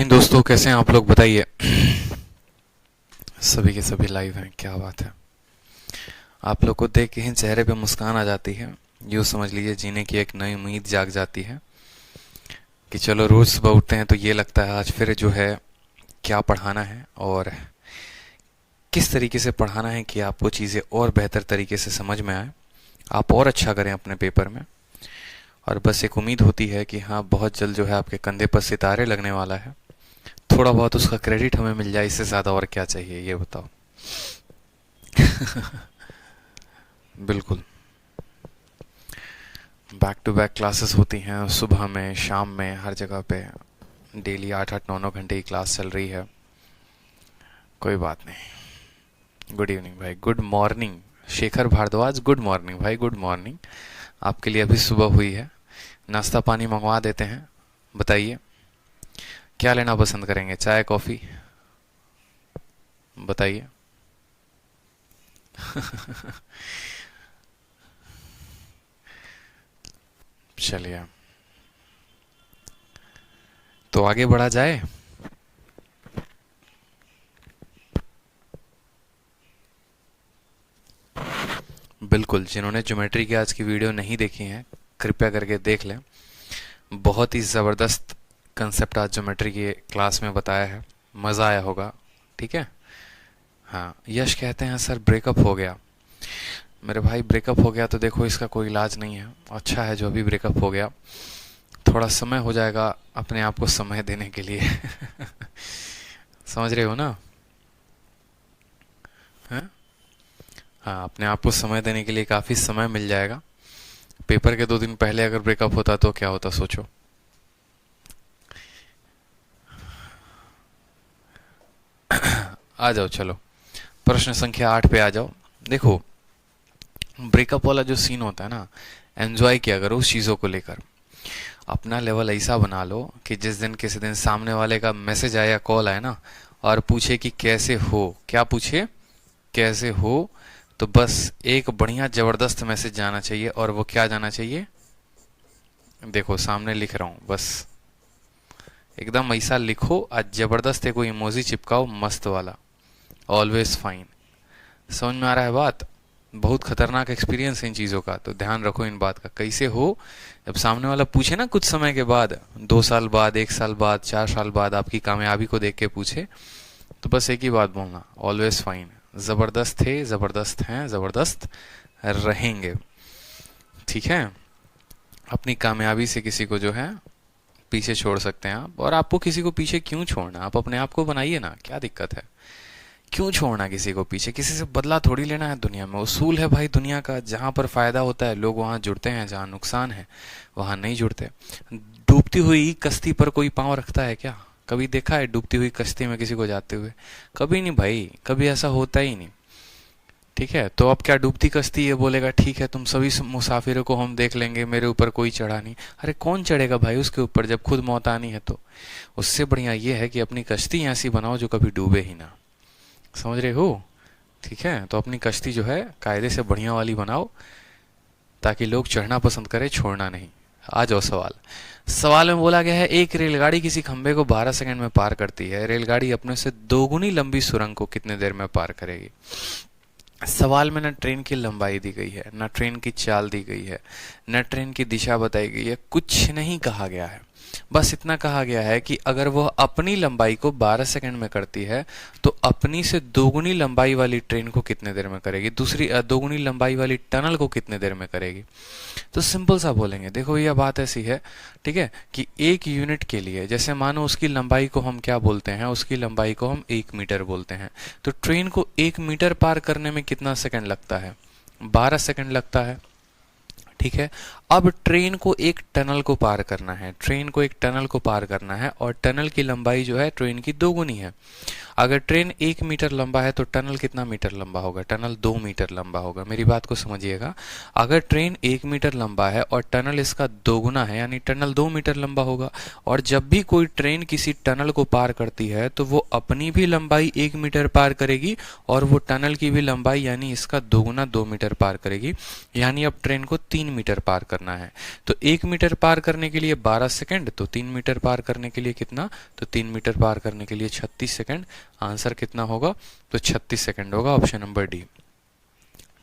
Morning दोस्तों, कैसे हैं आप लोग? बताइए। सभी के सभी लाइव हैं, क्या बात है। आप लोग को देख के ही चेहरे पे मुस्कान आ जाती है। यूँ समझ लीजिए जीने की एक नई उम्मीद जाग जाती है कि चलो रोज सुबह उठते हैं तो ये लगता है आज फिर जो है क्या पढ़ाना है और किस तरीके से पढ़ाना है कि आपको चीज़ें और बेहतर तरीके से समझ में आए, आप और अच्छा करें अपने पेपर में। और बस एक उम्मीद होती है कि हाँ, बहुत जल्द जो है आपके कंधे पर सितारे लगने वाला है। थोड़ा बहुत उसका क्रेडिट हमें मिल जाए, इससे ज़्यादा और क्या चाहिए, ये बताओ। बिल्कुल। बैक टू बैक क्लासेस होती हैं, सुबह में, शाम में, हर जगह पे। डेली 8-8 9 9 घंटे की क्लास चल रही है। कोई बात नहीं। गुड इवनिंग भाई, good morning. Shekhar Bhardwaj, good morning भाई, गुड मॉर्निंग। आपके लिए अभी सुबह हुई है। नाश्ता पानी मंगवा देते हैं। बताइए क्या लेना पसंद करेंगे, चाय कॉफ़ी? बताइए। चलिए तो आगे बढ़ा जाए। बिल्कुल, जिन्होंने ज्योमेट्री की आज की वीडियो नहीं देखी है कृपया करके देख लें। बहुत ही ज़बरदस्त कंसेप्ट आज ज्योमेट्री की क्लास में बताया है, मज़ा आया होगा। ठीक है। हाँ, यश कहते हैं सर ब्रेकअप हो गया। मेरे भाई ब्रेकअप हो गया तो देखो इसका कोई इलाज नहीं है। अच्छा है जो अभी ब्रेकअप हो गया, थोड़ा समय हो जाएगा अपने आप को समय देने के लिए। समझ रहे हो ना? हैं? हाँ, अपने आप को समय देने के लिए काफ़ी समय मिल जाएगा। पेपर के 2 दिन पहले अगर ब्रेकअप होता तो क्या होता, सोचो। आ जाओ, चलो प्रश्न संख्या 8 पे आ जाओ। देखो, ब्रेकअप वाला जो सीन होता है ना, एंजॉय किया करो उस चीज़ों को लेकर। अपना लेवल ऐसा बना लो कि जिस दिन किसी दिन सामने वाले का मैसेज आया, कॉल आए ना, और पूछे कि कैसे हो, क्या पूछे, कैसे हो, तो बस एक बढ़िया ज़बरदस्त मैसेज जाना चाहिए। और वो क्या जाना चाहिए? देखो सामने लिख रहा हूँ, बस एकदम ऐसा लिखो, आज ज़बरदस्त है, कोई इमोजी चिपकाओ मस्त वाला, ऑलवेज फाइन। समझ में आ रहा है बात? बहुत खतरनाक एक्सपीरियंस है इन चीज़ों का, तो ध्यान रखो इन बात का। कैसे हो, जब सामने वाला पूछे ना कुछ समय के बाद, 2 साल बाद, 1 साल बाद, 4 साल बाद आपकी कामयाबी को देख के पूछे, तो बस एक ही बात बोलना, ऑलवेज फाइन। ज़बरदस्त थे, ज़बरदस्त हैं, ज़बरदस्त रहेंगे। ठीक है। अपनी कामयाबी से किसी को जो है पीछे छोड़ सकते हैं आप। और आपको किसी को पीछे क्यों छोड़ना, आप अपने आप को बनाइए ना, क्या दिक्कत है? क्यों छोड़ना किसी को पीछे? किसी से बदला थोड़ी लेना है। दुनिया में उसूल है भाई दुनिया का, जहां पर फायदा होता है लोग वहां जुड़ते हैं, जहां नुकसान है वहां नहीं जुड़ते। डूबती हुई कश्ती पर कोई पांव रखता है क्या? कभी देखा है डूबती हुई कश्ती में किसी को जाते हुए? कभी नहीं भाई, कभी ऐसा होता ही नहीं। ठीक है। तो अब क्या डूबती कश्ती ये बोलेगा ठीक है तुम सभी मुसाफिरों को हम देख लेंगे, मेरे ऊपर कोई चढ़ा नहीं? अरे कौन चढ़ेगा भाई उसके ऊपर जब खुद मौत आनी है? तो उससे बढ़िया ये है कि अपनी कश्ती ऐसी बनाओ जो कभी डूबे ही ना। समझ रहे हो? ठीक है। तो अपनी कश्ती जो है कायदे से बढ़िया वाली बनाओ, ताकि लोग चढ़ना पसंद करें, छोड़ना नहीं। आ जाओ सवाल। सवाल में बोला गया है एक रेलगाड़ी किसी खंबे को 12 सेकंड में पार करती है, रेलगाड़ी अपने से दोगुनी लंबी सुरंग को कितने देर में पार करेगी? सवाल में न ट्रेन की लंबाई दी गई है, न ट्रेन की चाल दी गई है, न ट्रेन की दिशा बताई गई है, कुछ नहीं कहा गया है। बस इतना कहा गया है कि अगर वह अपनी लंबाई को 12 सेकंड में करती है तो अपनी से दोगुनी लंबाई वाली ट्रेन को कितने देर में करेगी, दूसरी दोगुनी लंबाई वाली टनल को कितने देर में करेगी। तो सिंपल सा बोलेंगे, देखो यह बात ऐसी है, ठीक है, कि 1 यूनिट के लिए, जैसे मानो उसकी लंबाई को हम क्या बोलते हैं, उसकी लंबाई को हम 1 मीटर बोलते हैं, तो ट्रेन को 1 मीटर पार करने में कितना सेकंड लगता है? 12 सेकंड लगता है। ठीक है। अब ट्रेन को एक टनल को पार करना है, ट्रेन को एक टनल को पार करना है, और टनल की लंबाई जो है ट्रेन की दोगुनी है। अगर ट्रेन 1 मीटर लंबा है तो टनल कितना मीटर लंबा होगा? टनल 2 मीटर लंबा होगा। मेरी बात को समझिएगा, अगर ट्रेन 1 मीटर लंबा है और टनल इसका दोगुना है यानी टनल 2 मीटर लंबा होगा। और जब भी कोई ट्रेन किसी टनल को पार करती है तो वो अपनी भी लंबाई 1 मीटर पार करेगी और वो टनल की भी लंबाई यानी इसका दोगुना 2 मीटर पार करेगी। यानी अब ट्रेन को 3 मीटर पार करना है। तो 1 मीटर पार करने के लिए 12 सेकंड, तो 3 मीटर पार करने के लिए कितना? तो 3 मीटर पार करने के लिए 36 सेकंड। आंसर कितना होगा? तो 36 सेकंड होगा, ऑप्शन नंबर डी।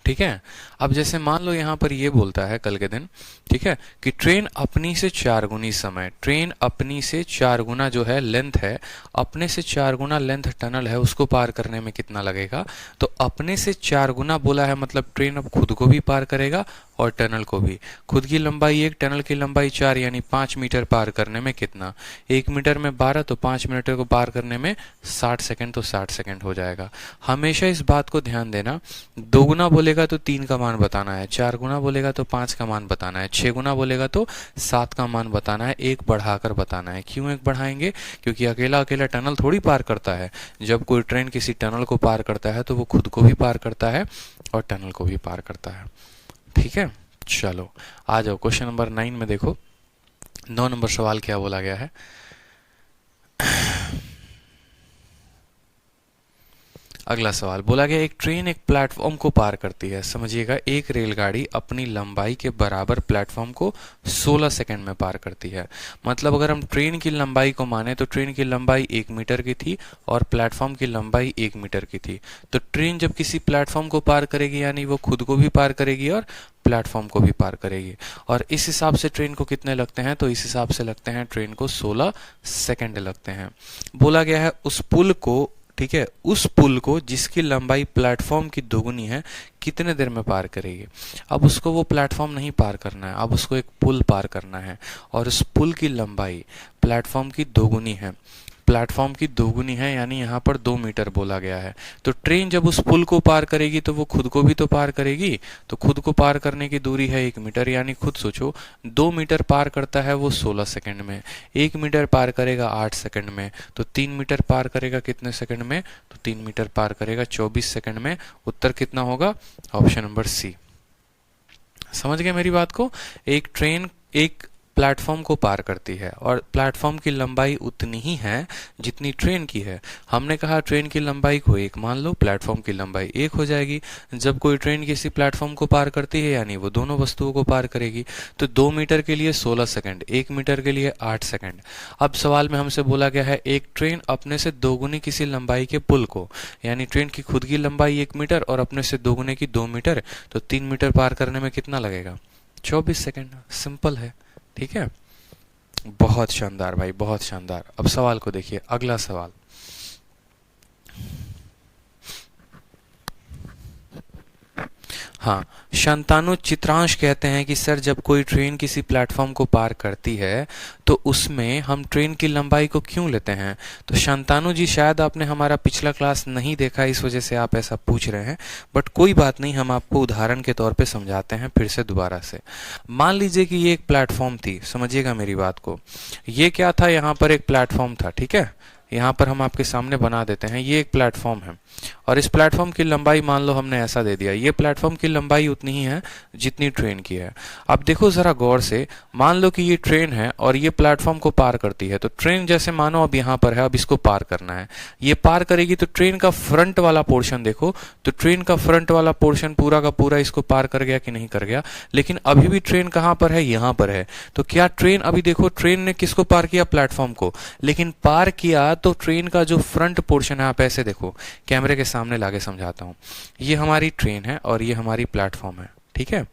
ठीक है। अब जैसे मान लो यहाँ पर ये बोलता है कल के दिन, ठीक है, कि ट्रेन अपनी से 4 गुनी समय, ट्रेन अपनी से 4 गुना जो है लेंथ है, अपने से 4 गुना लेंथ टनल है, उसको पार करने में कितना लगेगा? तो अपने से 4 गुना बोला है मतलब ट्रेन अब खुद को भी पार करेगा और टनल को भी। खुद की लंबाई 1, टनल की लंबाई 4 यानी 5 मीटर पार करने में कितना? 1 मीटर में 12, तो 5 मीटर को पार करने में 60 सेकंड, तो 60 सेकंड हो जाएगा। हमेशा इस बात को ध्यान देना, 2 गुना बोलेगा तो 3 का मान बताना है, 4 गुना बोलेगा तो 5 का मान बताना है, 6 गुना बोलेगा तो 7 का मान बताना है, एक बढ़ाकर बताना है। क्यों एक बढ़ाएंगे? क्योंकि अकेला अकेला टनल थोड़ी पार करता है। जब कोई ट्रेन किसी टनल को पार करता है तो वो खुद को भी पार करता है और टनल को भी पार करता है। ठीक है, चलो आ जाओ क्वेश्चन नंबर 9 में। देखो 9 नंबर सवाल क्या बोला गया है। अगला सवाल बोला गया, एक ट्रेन एक प्लेटफॉर्म को पार करती है। समझिएगा, एक रेलगाड़ी अपनी लंबाई के बराबर प्लेटफॉर्म को 16 सेकंड में पार करती है। मतलब अगर हम ट्रेन की लंबाई को माने तो ट्रेन की लंबाई 1 मीटर की थी और प्लेटफॉर्म की लंबाई 1 मीटर की थी। तो ट्रेन जब किसी प्लेटफॉर्म को पार करेगी यानी वो खुद को भी पार करेगी और प्लेटफॉर्म को भी पार करेगी। और इस हिसाब से ट्रेन को कितने लगते हैं? तो इस हिसाब से लगते हैं ट्रेन को 16 सेकंड लगते हैं। बोला गया है उस पुल को, ठीक है, उस पुल को जिसकी लंबाई प्लेटफॉर्म की दोगुनी है कितने देर में पार करेगी? अब उसको वो प्लेटफॉर्म नहीं पार करना है, अब उसको एक पुल पार करना है और उस पुल की लंबाई प्लेटफॉर्म की दोगुनी है। प्लेटफॉर्म की दोगुनी है यानी यहाँ पर 2 मीटर बोला गया है। तो ट्रेन जब उस पुल को पार करेगी तो वो खुद को भी तो पार करेगी। तो खुद को पार करने की दूरी है 1 मीटर, यानी खुद सोचो 2 मीटर पार करता है वो 16 सेकंड में, 1 मीटर पार करेगा 8 सेकंड में, तो 3 मीटर पार करेगा कितने सेकंड में? तो 3 मीटर पार करेगा 24 सेकंड में। उत्तर कितना होगा? Option number C. समझ गए मेरी बात को? एक ट्रेन एक प्लेटफॉर्म को पार करती है और प्लेटफॉर्म की लंबाई उतनी ही है जितनी ट्रेन की है। हमने कहा ट्रेन की लंबाई को 1 मान लो, प्लेटफॉर्म की लंबाई 1 हो जाएगी। जब कोई ट्रेन किसी प्लेटफॉर्म को पार करती है यानी वो दोनों वस्तुओं को पार करेगी। तो 2 मीटर के लिए 16 सेकंड, 1 मीटर के लिए 8 सेकंड। अब सवाल में हमसे बोला गया है एक ट्रेन अपने से दोगुनी किसी लंबाई के पुल को, यानी ट्रेन की खुद की लंबाई 1 मीटर और अपने से दोगुने की 2 मीटर, तो 3 मीटर पार करने में कितना लगेगा? 24 सेकंड। सिंपल है। ठीक है, बहुत शानदार भाई, बहुत शानदार। अब सवाल को देखिए, अगला सवाल। हाँ, शांतानु चित्रांश कहते हैं कि सर जब कोई ट्रेन किसी प्लेटफॉर्म को पार करती है तो उसमें हम ट्रेन की लंबाई को क्यों लेते हैं? तो शांतानु जी शायद आपने हमारा पिछला क्लास नहीं देखा, इस वजह से आप ऐसा पूछ रहे हैं, बट कोई बात नहीं, हम आपको उदाहरण के तौर पे समझाते हैं फिर से दोबारा से। मान लीजिए कि ये एक प्लेटफॉर्म थी, समझिएगा मेरी बात को। ये क्या था? यहाँ पर एक प्लेटफॉर्म था, ठीक है, यहाँ पर हम आपके सामने बना देते हैं। ये एक प्लेटफॉर्म है और इस प्लेटफॉर्म की लंबाई मान लो हमने ऐसा दे दिया, ये प्लेटफॉर्म की लंबाई उतनी ही है जितनी ट्रेन की है। अब देखो जरा गौर से, मान लो कि ये ट्रेन है और ये प्लेटफॉर्म को पार करती है। तो ट्रेन जैसे मानो अब यहाँ पर है, अब इसको पार करना है। ये पार करेगी तो ट्रेन का फ्रंट वाला पोर्शन देखो, तो ट्रेन का फ्रंट वाला पोर्शन पूरा का पूरा इसको पार कर गया कि नहीं कर गया? लेकिन अभी भी ट्रेन कहाँ पर है? यहाँ पर है। तो क्या ट्रेन, अभी देखो ट्रेन ने किसको पार किया? प्लेटफॉर्म को। लेकिन पार किया तो ट्रेन का जो फ्रंट पोर्शन है, आप ऐसे देखो, कैमरे के सामने लाके समझाता हूं। ये हमारी ट्रेन है और ये हमारी प्लेटफॉर्म है, ठीक है।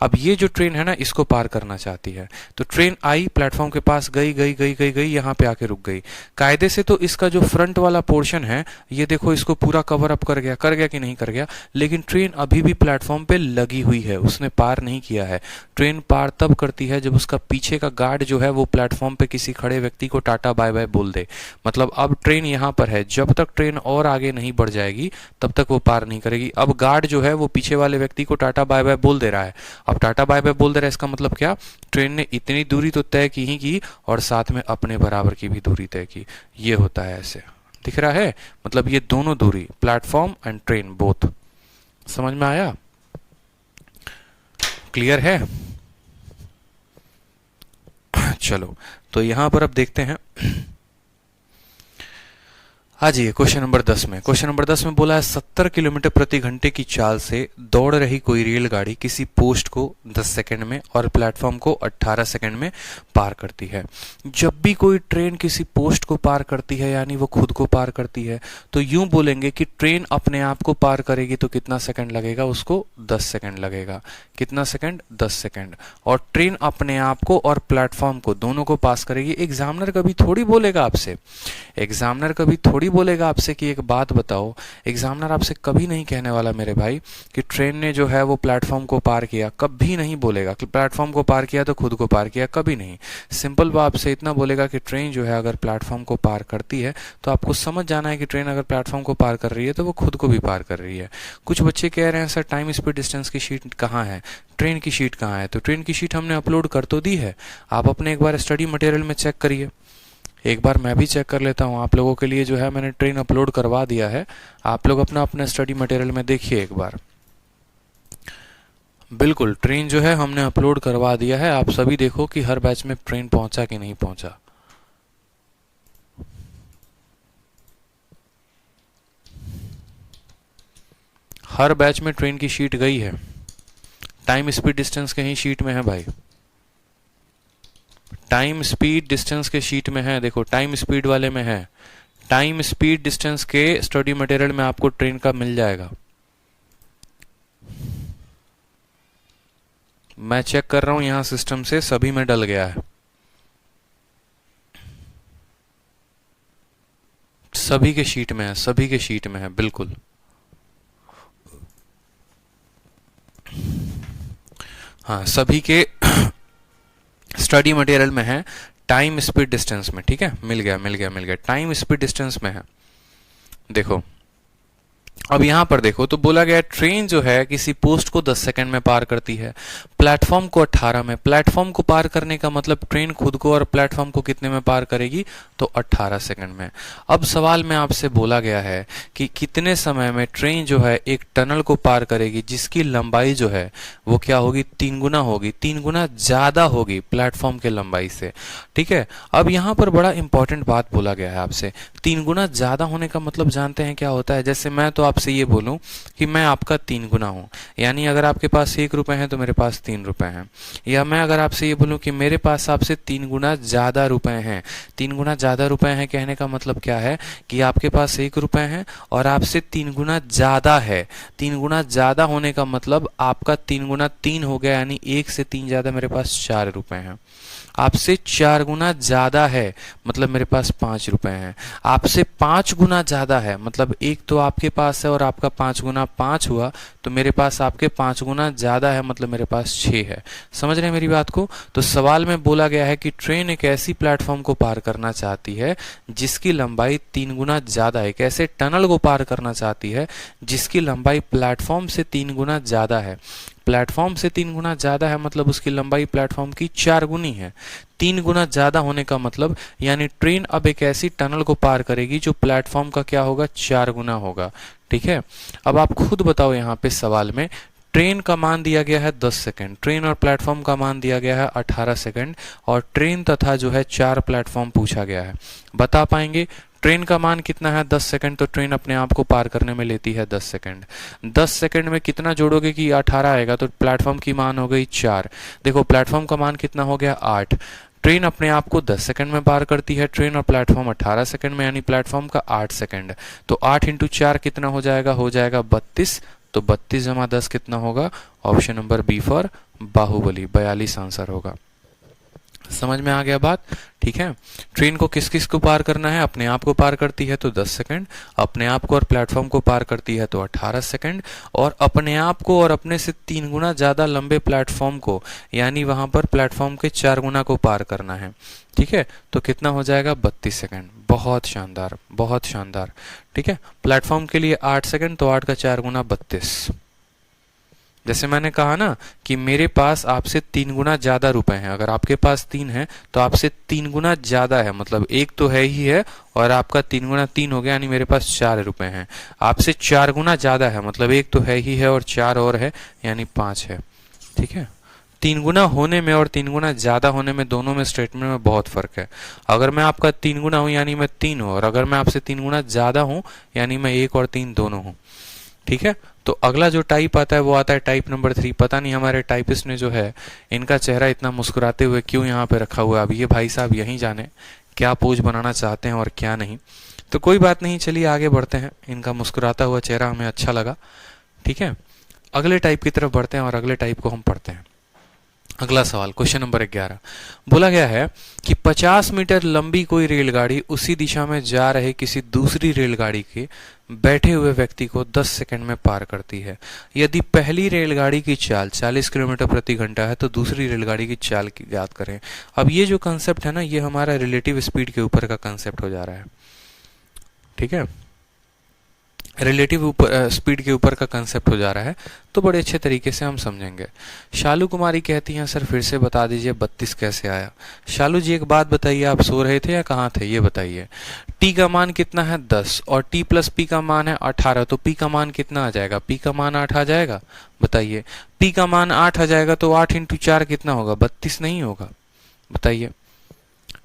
अब ये जो ट्रेन है ना, इसको पार करना चाहती है। तो ट्रेन आई, प्लेटफॉर्म के पास गई गई गई गई गई, यहाँ पे आके रुक गई। कायदे से तो इसका जो फ्रंट वाला पोर्शन है, ये देखो इसको पूरा कवर अप कर गया कि नहीं कर गया? लेकिन ट्रेन अभी भी प्लेटफॉर्म पे लगी हुई है, उसने पार नहीं किया है। ट्रेन पार तब करती है जब उसका पीछे का गार्ड जो है वो प्लेटफॉर्म पे किसी खड़े व्यक्ति को टाटा बाय बाय बोल दे। मतलब अब ट्रेन यहाँ पर है, जब तक ट्रेन और आगे नहीं बढ़ जाएगी तब तक वो पार नहीं करेगी। अब गार्ड जो है वो पीछे वाले व्यक्ति को टाटा बाय बाय बोल दे रहा है। अब टाटा बाय बाय बोल दे रहा है, इसका मतलब क्या? ट्रेन ने इतनी दूरी तो तय की ही की और साथ में अपने बराबर की भी दूरी तय की। ये होता है ऐसे, दिख रहा है, मतलब ये दोनों दूरी, प्लेटफॉर्म एंड ट्रेन बोथ। समझ में आया? क्लियर है? चलो, तो यहां पर अब देखते हैं। आ जाइए क्वेश्चन नंबर 10 में। क्वेश्चन नंबर 10 में बोला है 70 किलोमीटर प्रति घंटे की चाल से दौड़ रही कोई रेलगाड़ी किसी पोस्ट को 10 सेकंड में और प्लेटफॉर्म को 18 सेकंड में पार करती है। जब भी कोई ट्रेन किसी पोस्ट को पार करती है, यानी वो खुद को पार करती है, तो यूं बोलेंगे कि ट्रेन अपने आप को पार करेगी तो कितना सेकंड लगेगा? उसको 10 सेकंड लगेगा। कितना सेकंड? 10 सेकंड। और ट्रेन अपने आप को और प्लेटफॉर्म को दोनों को पास करेगी। एग्जामिनर कभी थोड़ी बोलेगा आपसे, एग्जामिनर कभी थोड़ी बोलेगा आपसे कि एक बात बताओ। एग्जामिनर आपसे कभी नहीं कहने वाला मेरे भाई कि ट्रेन ने जो है वो प्लेटफॉर्म को पार किया, कभी नहीं बोलेगा कि प्लेटफॉर्म को पार किया तो खुद को पार किया, कभी नहीं। सिंपल वो आपसे इतना बोलेगा कि ट्रेन जो है अगर प्लेटफॉर्म को पार करती है तो आपको समझ जाना है कि ट्रेन अगर प्लेटफॉर्म को पार कर रही है तो वो खुद को भी पार कर रही है। कुछ बच्चे कह रहे हैं सर टाइम स्पीड डिस्टेंस की शीट कहाँ है, ट्रेन की शीट कहाँ है? तो ट्रेन की शीट हमने अपलोड कर तो दी है, आप अपने एक बार स्टडी मटेरियल में चेक करिए। एक बार मैं भी चेक कर लेता हूँ आप लोगों के लिए, जो है मैंने ट्रेन अपलोड करवा दिया है। आप लोग अपना अपना स्टडी मटेरियल में देखिए एक बार। बिल्कुल, ट्रेन जो है हमने अपलोड करवा दिया है। आप सभी देखो कि हर बैच में ट्रेन पहुंचा कि नहीं पहुंचा। हर बैच में ट्रेन की शीट गई है। टाइम स्पीड डिस्टेंस कहीं शीट में है भाई, टाइम स्पीड डिस्टेंस के शीट में है। देखो टाइम स्पीड वाले में है, टाइम स्पीड डिस्टेंस के स्टडी मटेरियल में आपको ट्रेन का मिल जाएगा। मैं चेक कर रहा हूं यहां सिस्टम से, सभी में डल गया है, सभी के शीट में है, सभी के शीट में है बिल्कुल। हाँ, सभी के स्टडी मटेरियल में है, टाइम स्पीड डिस्टेंस में। ठीक है, मिल गया मिल गया मिल गया, टाइम स्पीड डिस्टेंस में है। देखो अब यहां पर देखो तो बोला गया ट्रेन जो है किसी पोस्ट को 10 सेकंड में पार करती है, प्लेटफॉर्म को 18 में। प्लेटफॉर्म को पार करने का मतलब ट्रेन खुद को और प्लेटफॉर्म को कितने में पार करेगी? तो 18 सेकंड में। अब सवाल में आपसे बोला गया है कि कितने समय में ट्रेन जो है एक टनल को पार करेगी जिसकी लंबाई जो है वो क्या होगी? 3 गुना होगी, 3 गुना ज्यादा होगी प्लेटफॉर्म के लंबाई से। ठीक है, अब यहां पर बड़ा इंपॉर्टेंट बात बोला गया है आपसे। 3 गुना ज्यादा होने का मतलब जानते हैं क्या होता है? जैसे मैं तो आपसे ये बोलूं कि मैं आपका 3 गुना हूं, यानी अगर आपके पास 1 रुपए है तो मेरे पास 3 रुपए हैं। या मैं अगर आपसे ये बोलूं कि मेरे पास आपसे 3 गुना ज्यादा रुपए हैं। 3 गुना ज्यादा रुपए हैं कहने का मतलब क्या है कि आपके पास 1 रुपए है और आपसे 3 गुना ज्यादा है। 3 गुना ज्यादा होने का मतलब आपका 3 गुना 3 हो गया, यानी 1 से 3 ज्यादा मेरे पास 4 रुपए हैं। आपसे 4 गुना ज्यादा है मतलब मेरे पास 5 रुपए हैं। आपसे 5 गुना ज्यादा है मतलब एक तो आपके पास है और आपका 5 गुना 5 हुआ, तो मेरे पास आपके 5 गुना ज्यादा है मतलब मेरे पास 6 है। समझ रहे हैं मेरी बात को? तो सवाल में बोला गया है कि ट्रेन एक ऐसी प्लेटफॉर्म को पार करना चाहती है जिसकी लंबाई 3 गुना ज्यादा है। एक ऐसे टनल को पार करना चाहती है जिसकी लंबाई प्लेटफॉर्म से 3 गुना ज्यादा है। प्लेटफॉर्म से 3 गुना ज्यादा है मतलब उसकी लंबाई प्लेटफॉर्म की 4 गुनी है। 3 गुना ज्यादा होने का मतलब यानी ट्रेन अब एक ऐसी टनल को पार करेगी जो प्लेटफॉर्म का क्या होगा? 4 गुना होगा। ठीक है, अब आप खुद बताओ यहाँ पे सवाल में ट्रेन का मान दिया गया है 10 सेकंड, ट्रेन और प्लेटफॉर्म का मान दिया गया है 18 सेकंड, और ट्रेन तथा जो है 4 प्लेटफॉर्म पूछा गया है। बता पाएंगे ट्रेन का मान कितना है? 10 सेकंड। तो ट्रेन अपने आप को पार करने में लेती है 10 सेकंड। 10 सेकंड में कितना जोड़ोगे कि 18 आएगा? तो प्लेटफॉर्म की मान हो गई 4। देखो प्लेटफॉर्म का मान कितना हो गया? 8। ट्रेन अपने आप को 10 सेकंड में पार करती है, ट्रेन और प्लेटफॉर्म 18 सेकंड में, यानी प्लेटफॉर्म का 8 सेकंड। तो 8 इंटू 4 कितना हो जाएगा? हो जाएगा 32। तो 32 जमा 10 कितना होगा? Option number B for Baahubali, 42 answer होगा। समझ में आ गया बात? ठीक है, ट्रेन को किस किस को पार करना है? अपने आप को पार करती है तो 10 सेकंड, अपने आप को और प्लेटफॉर्म को पार करती है तो 18 सेकंड, और अपने आप को और अपने से 3 गुना ज्यादा लंबे प्लेटफॉर्म को, यानी वहां पर प्लेटफॉर्म के 4 गुना को पार करना है। ठीक है, तो कितना हो जाएगा? 32 सेकंड। बहुत शानदार, बहुत शानदार। ठीक है, प्लेटफॉर्म के लिए 8 सेकंड, तो 8 का 4 गुना 32। जैसे मैंने कहा ना कि मेरे पास आपसे 3 गुना ज्यादा रुपए हैं, अगर आपके पास 3 है तो आपसे 3 गुना ज्यादा है, मतलब एक तो है ही है और आपका 3 गुना 3 हो गया, यानी मेरे पास 4 रुपए हैं। आपसे 4 गुना ज्यादा है, मतलब एक तो है ही है और 4 और है, यानी 5 है। ठीक है, 3 गुना होने में और 3 गुना ज्यादा होने में, दोनों में स्टेटमेंट में बहुत फर्क है। अगर मैं आपका 3 गुना हूं यानी मैं 3 हूं, और अगर मैं आपसे 3 गुना ज्यादा हूं यानी मैं 1 और 3 दोनों हूं। ठीक है, तो अगला जो टाइप आता है वो आता है टाइप नंबर 3। पता नहीं हमारे टाइपिस्ट ने जो है इनका चेहरा इतना मुस्कुराते हुए क्यों यहाँ पे रखा हुआ है, अब ये भाई साहब यही जाने क्या पोज बनाना चाहते हैं और क्या नहीं। तो कोई बात नहीं, चलिए आगे बढ़ते हैं, इनका मुस्कुराता हुआ चेहरा हमें अच्छा लगा। ठीक है, अगले टाइप की तरफ बढ़ते हैं और अगले टाइप को हम पढ़ते हैं। अगला सवाल, क्वेश्चन नंबर 11, बोला गया है कि 50 मीटर लंबी कोई रेलगाड़ी उसी दिशा में जा रहे किसी दूसरी रेलगाड़ी के बैठे हुए व्यक्ति को 10 सेकंड में पार करती है। यदि पहली रेलगाड़ी की चाल 40 किलोमीटर प्रति घंटा है तो दूसरी रेलगाड़ी की चाल की याद करें। अब ये जो कंसेप्ट है ना, ये हमारा रिलेटिव स्पीड के ऊपर का कंसेप्ट हो जा रहा है। ठीक है, रिलेटिव स्पीड के ऊपर का कंसेप्ट हो जा रहा है, तो बड़े अच्छे तरीके से हम समझेंगे। शालू कुमारी कहती हैं, सर फिर से बता दीजिए 32 कैसे आया। शालू जी एक बात बताइए, आप सो रहे थे या कहाँ थे, ये बताइए। टी का मान कितना है 10 और टी प्लस पी का मान है 18, तो पी का मान कितना आ जाएगा, पी का मान 8 आ जाएगा। बताइए, पी का मान 8 आ जाएगा तो 8 इंटू 4 कितना होगा, 32 नहीं होगा। बताइए,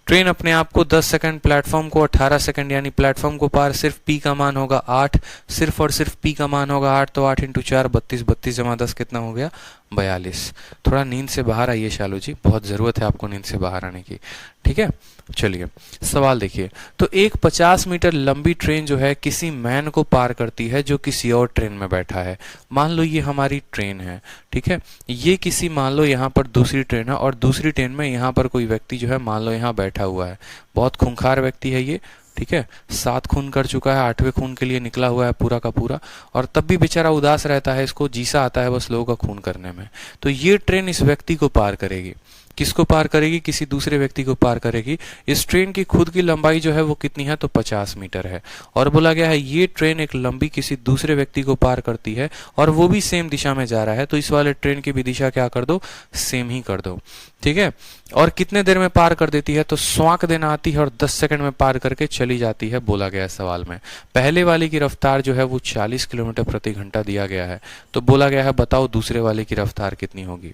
ट्रेन अपने आप को 10 सेकंड, प्लेटफॉर्म को 18 सेकंड, यानी प्लेटफॉर्म को पार सिर्फ पी का मान होगा 8, सिर्फ और सिर्फ पी का मान होगा 8, तो 8 इंटू 4 32, 32 जमा 10 कितना हो गया 42। थोड़ा नींद से बाहर आइए शालू जी, बहुत जरूरत है आपको नींद से बाहर आने की। ठीक है, चलिए सवाल देखिए। तो एक 50 मीटर लंबी ट्रेन जो है किसी मैन को पार करती है जो किसी और ट्रेन में बैठा है। मान लो ये हमारी ट्रेन है, ठीक है, ये किसी, मान लो यहाँ पर दूसरी ट्रेन है और दूसरी ट्रेन में यहाँ पर कोई व्यक्ति जो है मान लो यहाँ बैठा हुआ है, बहुत खूंखार व्यक्ति है ये। ठीक है, 7 खून कर चुका है, 8वें खून के लिए निकला हुआ है पूरा का पूरा, और तब भी बेचारा उदास रहता है, इसको जीसा आता है बस लोगों का खून करने में। तो ये ट्रेन इस व्यक्ति को पार करेगी, किसको पार करेगी, किसी दूसरे व्यक्ति को पार करेगी। इस ट्रेन की खुद की लंबाई जो है वो कितनी है, तो 50 मीटर है, और बोला गया है ये ट्रेन एक लंबी किसी दूसरे व्यक्ति को पार करती है और वो भी सेम दिशा में जा रहा है, तो इस वाले ट्रेन की भी दिशा क्या कर दो, सेम ही कर दो। ठीक है, और कितने देर में पार कर देती है, तो स्वांक देना आती है और 10 सेकंड में पार करके चली जाती है, बोला गया है सवाल में। पहले वाले की रफ्तार जो है वो 40 किलोमीटर प्रति घंटा दिया गया है, तो बोला गया है बताओ दूसरे वाले की रफ्तार कितनी होगी।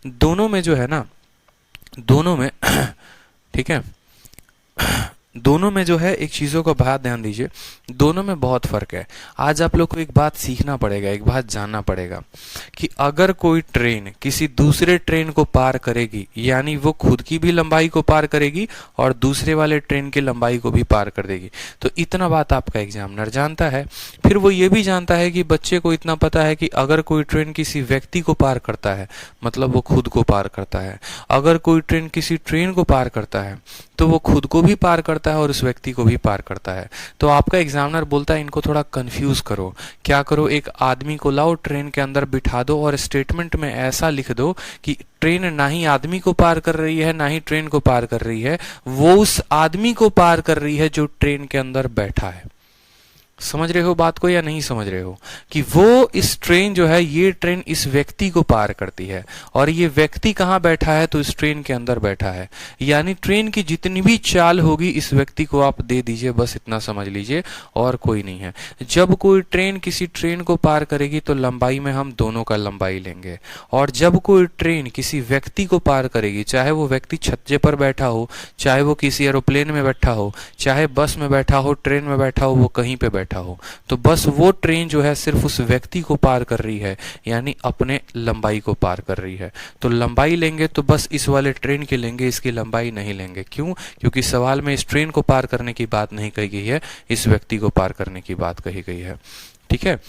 दोनों में जो है ना, दोनों में ठीक है, दोनों में जो है एक चीजों का बात ध्यान दीजिए, दोनों में बहुत फर्क है। आज आप लोग को एक बात सीखना पड़ेगा, एक बात जानना पड़ेगा कि अगर कोई ट्रेन किसी दूसरे ट्रेन को पार करेगी, यानी वो खुद की भी लंबाई को पार करेगी और दूसरे वाले ट्रेन की लंबाई को भी पार कर देगी, तो इतना बात आपका एग्जामिनर जानता है। फिर वो ये भी जानता है कि बच्चे को इतना पता है कि अगर कोई ट्रेन किसी व्यक्ति को पार करता है मतलब वो खुद को पार करता है, अगर कोई ट्रेन किसी ट्रेन को पार करता है तो वो खुद को भी पार करता है और उस व्यक्ति को भी पार करता है। तो आपका एग्जामिनर बोलता है इनको थोड़ा कंफ्यूज करो। क्या करो, एक आदमी को लाओ ट्रेन के अंदर बिठा दो और स्टेटमेंट में ऐसा लिख दो कि ट्रेन ना ही आदमी को पार कर रही है ना ही ट्रेन को पार कर रही है, वो उस आदमी को पार कर रही है जो ट्रेन के अंदर बैठा है। समझ रहे हो बात को या नहीं समझ रहे हो, कि वो इस ट्रेन जो है, ये ट्रेन इस व्यक्ति को पार करती है और ये व्यक्ति कहाँ बैठा है, तो इस ट्रेन के अंदर बैठा है। यानी ट्रेन की जितनी भी चाल होगी इस व्यक्ति को आप दे दीजिए, बस इतना समझ लीजिए और कोई नहीं है। जब कोई ट्रेन किसी ट्रेन को पार करेगी तो लंबाई में हम दोनों का लंबाई लेंगे, और जब कोई ट्रेन किसी व्यक्ति को पार करेगी, चाहे वो व्यक्ति छज्जे पर बैठा हो, चाहे वो किसी एरोप्लेन में बैठा हो, चाहे बस में बैठा हो, ट्रेन में बैठा हो, वो कहीं पे बैठा हो, तो बस वो ट्रेन जो है सिर्फ उस व्यक्ति को पार कर रही है, यानी अपने लंबाई को पार कर रही है। तो लंबाई लेंगे तो बस इस वाले ट्रेन की लेंगे, इसकी लंबाई नहीं लेंगे। क्यों? क्योंकि सवाल में इस ट्रेन को पार करने की बात नहीं कही गई है, इस व्यक्ति को पार करने की बात कही गई है। ठीक है,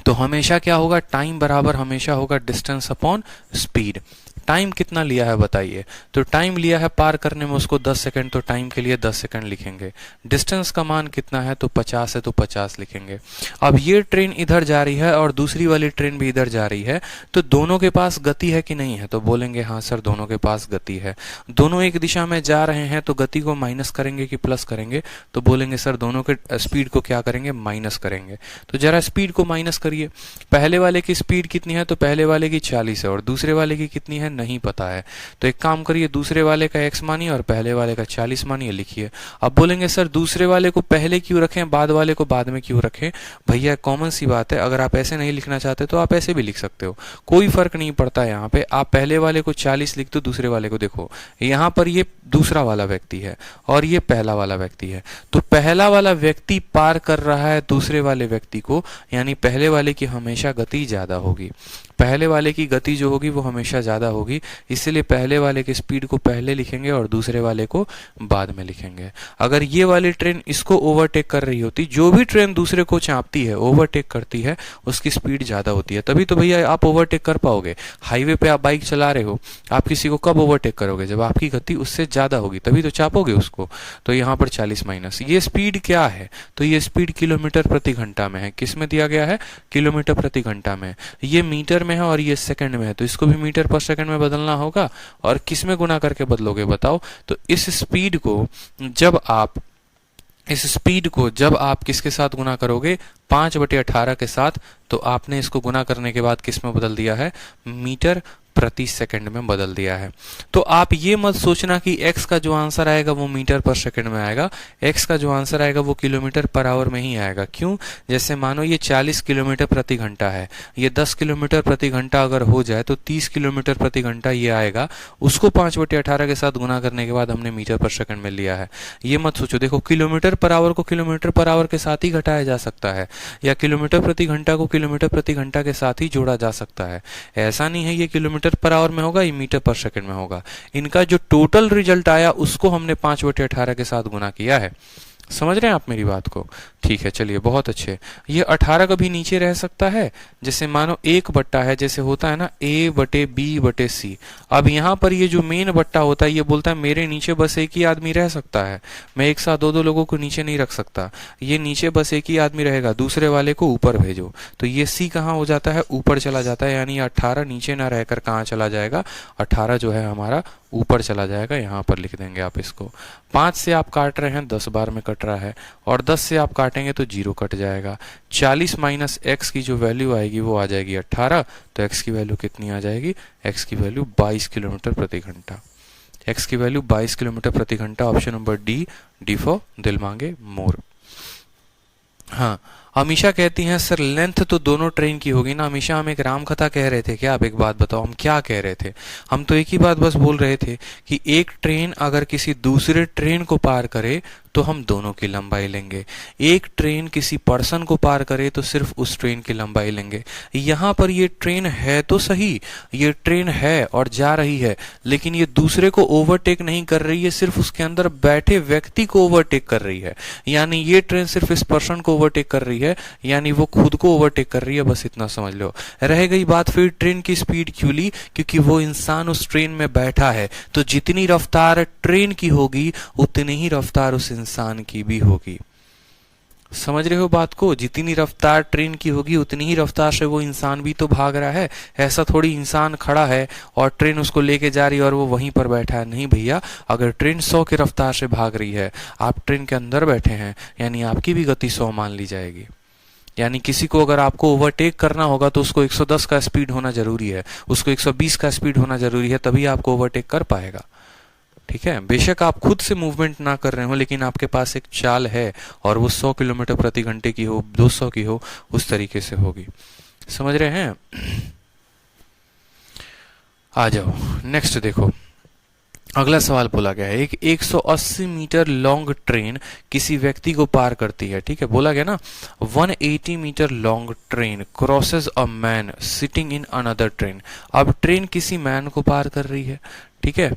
तो हमेशा क्या होगा, टाइम बराबर हमेशा होगा डिस्टेंस अपॉन स्पीड। टाइम कितना लिया है बताइए। तो टाइम लिया है पार करने में उसको 10 सेकंड, तो टाइम के लिए 10 सेकंड लिखेंगे। डिस्टेंस का मान कितना है, तो 50 है, तो 50 लिखेंगे। अब ये ट्रेन इधर जा रही है और दूसरी वाली ट्रेन भी इधर जा रही है, तो दोनों के पास गति है कि नहीं है, तो बोलेंगे हाँ सर दोनों के पास गति है। दोनों एक दिशा में जा रहे हैं, तो गति को माइनस करेंगे कि प्लस करेंगे, तो बोलेंगे सर दोनों के स्पीड को क्या करेंगे, माइनस करेंगे। तो जरा स्पीड को माइनस करिए। पहले वाले की स्पीड कितनी है, तो पहले वाले की 40 है और दूसरे वाले की कितनी है नहीं पता है। तो एक काम करिए, दूसरे वाले का x मानिए और पहले वाले का 40 मानिए, लिखिए। अब बोलेंगे सर दूसरे वाले को पहले क्यों रखें, बाद वाले को बाद में क्यों रखें। भैया कॉमन सी बात है, अगर आप ऐसे नहीं लिखना चाहते तो आप ऐसे भी लिख सकते हो, कोई फर्क नहीं पड़ता। यहाँ पे आप पहले वाले को 40 लिख दो, दूसरे वाले को देखो, यहाँ पर ये दूसरा वाला व्यक्ति है और ये पहला वाला व्यक्ति है। तो पहला वाला व्यक्ति पार कर रहा है दूसरे वाले व्यक्ति को, यानी पहले वाले की हमेशा गति ज्यादा होगी। पहले वाले की गति जो होगी वो हमेशा ज्यादा होगी, इसलिए पहले वाले की स्पीड को पहले लिखेंगे और दूसरे वाले को बाद में लिखेंगे। अगर ये वाली ट्रेन इसको ओवरटेक कर रही होती, जो भी ट्रेन दूसरे को चापती है, ओवरटेक करती है, उसकी स्पीड ज्यादा होती है, तभी तो भैया आप ओवरटेक कर पाओगे। हाईवे पे आप बाइक चला रहे हो, आप किसी को कब ओवरटेक करोगे, जब आपकी गति उससे ज्यादा होगी, तभी तो चापोगे उसको। तो यहाँ पर 40 माइनस, ये स्पीड क्या है, तो ये स्पीड किलोमीटर प्रति घंटा में है। किस में दिया गया है, किलोमीटर प्रति घंटा में। ये मीटर में है और ये सेकंड में है, तो इसको भी मीटर पर सेकंड में बदलना होगा। और किस में गुना करके बदलोगे बताओ, तो इस स्पीड को जब आप किसके साथ गुना करोगे, 5/18 के साथ, तो आपने इसको गुना करने के बाद किस में बदल दिया है, मीटर प्रति सेकंड में बदल दिया है। तो आप ये मत सोचना कि x का जो आंसर आएगा वो मीटर पर सेकंड में आएगा, x का जो आंसर आएगा वो किलोमीटर पर आवर में ही आएगा। क्यों, जैसे मानो ये 40 किलोमीटर प्रति घंटा है, ये 10 किलोमीटर प्रति घंटा अगर हो जाए तो 30 किलोमीटर प्रति घंटा ये आएगा, उसको 5/18 के साथ गुना करने के बाद हमने मीटर पर सेकंड में लिया है। ये मत सोचो, देखो किलोमीटर पर आवर को किलोमीटर पर आवर के साथ ही घटाया जा सकता है, या किलोमीटर प्रति घंटा को किलोमीटर प्रति घंटा के साथ ही जोड़ा जा सकता है। ऐसा नहीं है ये किलोमीटर पर आवर में होगा, ये मीटर पर सेकंड में होगा। इनका जो टोटल रिजल्ट आया उसको हमने 5/18 के साथ गुना किया है। समझ रहे हैं आप मेरी बात को, ठीक है, चलिए बहुत अच्छे। ये 18 कभी नीचे रह सकता है, जैसे मानो एक बट्टा है, जैसे होता है ना A/B/C। अब यहाँ पर ये जो मेन बट्टा होता है ये बोलता है मेरे नीचे बस एक ही आदमी रह सकता है, मैं एक साथ दो लोगों को नीचे नहीं रख सकता, ये नीचे बस एक ही आदमी रहेगा, दूसरे वाले को ऊपर भेजो। तो ये C कहाँ हो जाता है, ऊपर चला जाता है, यानी 18 नीचे ना रहकर कहाँ चला जाएगा, 18 जो है हमारा ऊपर चला जाएगा। यहाँ पर लिख देंगे आप इसको। 5 से आप काट रहे हैं, 10 बार में कट रहा है, और 10 से आप काटेंगे तो 0 कट जाएगा। 40 माइनस x की जो वैल्यू आएगी वो आ जाएगी 18, तो x की वैल्यू कितनी आ जाएगी, x की वैल्यू 22 किलोमीटर प्रति घंटा। x की वैल्यू 22 किलोमीटर प्रति घंटा, ऑप्शन नंबर डी फॉर दिल मांगे मोर। हाँ, अमीषा कहती हैं सर लेंथ तो दोनों ट्रेन की होगी ना। अमीषा हम एक राम कथा कह रहे थे क्या, आप एक बात बताओ हम क्या कह रहे थे। हम तो एक ही बात बस बोल रहे थे कि एक ट्रेन अगर किसी दूसरे ट्रेन को पार करे तो हम दोनों की लंबाई लेंगे, एक ट्रेन किसी पर्सन को पार करे तो सिर्फ उस ट्रेन की लंबाई लेंगे। यहाँ पर ये ट्रेन है तो सही, ये ट्रेन है और जा रही है, लेकिन ये दूसरे को ओवरटेक नहीं कर रही है, सिर्फ उसके अंदर बैठे व्यक्ति को ओवरटेक कर रही है। यानी ये ट्रेन सिर्फ इस पर्सन को ओवरटेक कर रही है, यानी वो खुद को ओवरटेक कर रही है, बस इतना समझ लो। रह गई बात फिर ट्रेन की स्पीड क्यों ली, क्योंकि वो इंसान उस ट्रेन में बैठा है, तो जितनी रफ्तार ट्रेन की होगी उतनी ही रफ्तार उस इंसान की भी होगी। समझ रहे हो बात को, जितनी रफ्तार ट्रेन की होगी उतनी ही रफ्तार से वो इंसान भी तो भाग रहा है। ऐसा थोड़ी इंसान खड़ा है और ट्रेन उसको लेके जा रही है और वो वहीं पर बैठा है, नहीं भैया। अगर ट्रेन 100 की रफ्तार से भाग रही है, आप ट्रेन के अंदर बैठे हैं, यानी आपकी भी गति 100 मान ली जाएगी। यानी किसी को अगर आपको ओवरटेक करना होगा तो उसको 110 का स्पीड होना जरूरी है, उसको 120 का स्पीड होना जरूरी है, तभी आपको ओवरटेक कर पाएगा। ठीक है, बेशक आप खुद से मूवमेंट ना कर रहे हो, लेकिन आपके पास एक चाल है और वो 100 किलोमीटर प्रति घंटे की हो, 200 की हो, उस तरीके से होगी। समझ रहे हैं। आ जाओ नेक्स्ट देखो, अगला सवाल बोला गया है, एक 180 मीटर लॉन्ग ट्रेन किसी व्यक्ति को पार करती है। ठीक है, बोला गया ना, 180 metre long train crosses a man sitting in another train. अब ट्रेन किसी मैन को पार कर रही है, ठीक है।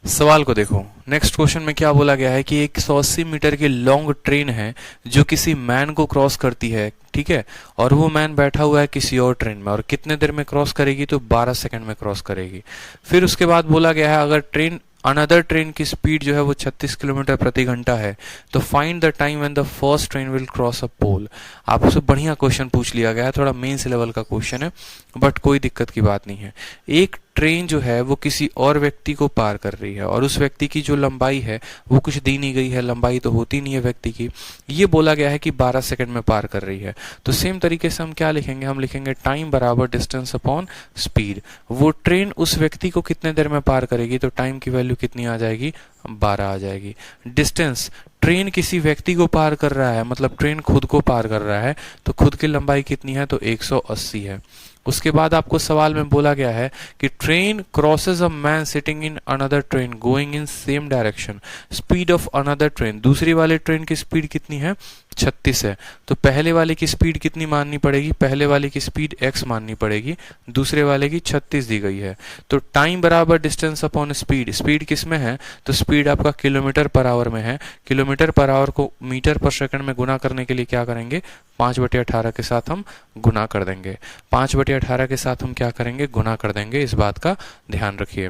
सवाल को देखो, नेक्स्ट क्वेश्चन में क्या बोला गया है कि 180 मीटर की लॉन्ग ट्रेन है जो किसी मैन को क्रॉस करती है, ठीक है, और वो मैन बैठा हुआ है किसी और ट्रेन में, और कितने देर में क्रॉस करेगी, तो 12 सेकंड में क्रॉस करेगी। फिर उसके बाद बोला गया है अगर अनदर ट्रेन की स्पीड जो है वो 36 किलोमीटर प्रति घंटा है, तो find the time when the first train will cross a pole. आपसे बढ़िया क्वेश्चन पूछ लिया गया है, थोड़ा मेंस लेवल का क्वेश्चन है, बट कोई दिक्कत की बात नहीं है। एक ट्रेन जो है वो किसी और व्यक्ति को पार कर रही है, और उस व्यक्ति की जो लंबाई है वो कुछ दी नहीं गई है, लंबाई तो होती नहीं है व्यक्ति की, ये बोला गया है कि 12 सेकंड में पार कर रही है। तो सेम तरीके से हम क्या लिखेंगे, हम लिखेंगे टाइम बराबर डिस्टेंस अपॉन स्पीड। वो ट्रेन उस व्यक्ति को कितने देर में पार करेगी, तो टाइम की वैल्यू कितनी आ जाएगी, 12 आ जाएगी। डिस्टेंस, ट्रेन किसी व्यक्ति को पार कर रहा है, मतलब ट्रेन खुद को पार कर रहा है, तो खुद की लंबाई कितनी है, तो 180 है। उसके बाद आपको सवाल में बोला गया है कि train crosses a man sitting in another train going in same direction, speed of another train, दूसरी वाले ट्रेन की स्पीड कितनी है, 36 है। तो पहले वाले की स्पीड कितनी माननी पड़ेगी, पहले वाले की स्पीड x माननी पड़ेगी, दूसरे वाले की 36 दी गई है। तो टाइम बराबर डिस्टेंस अपॉन स्पीड, स्पीड किस में है, तो स्पीड आपका किलोमीटर पर आवर में है। किलोमीटर पर आवर को मीटर पर सेकंड में गुना करने के लिए क्या करेंगे, 5/18 के साथ हम गुना कर देंगे। 5/18 के साथ हम क्या करेंगे, गुना कर देंगे, इस बात का ध्यान रखिए।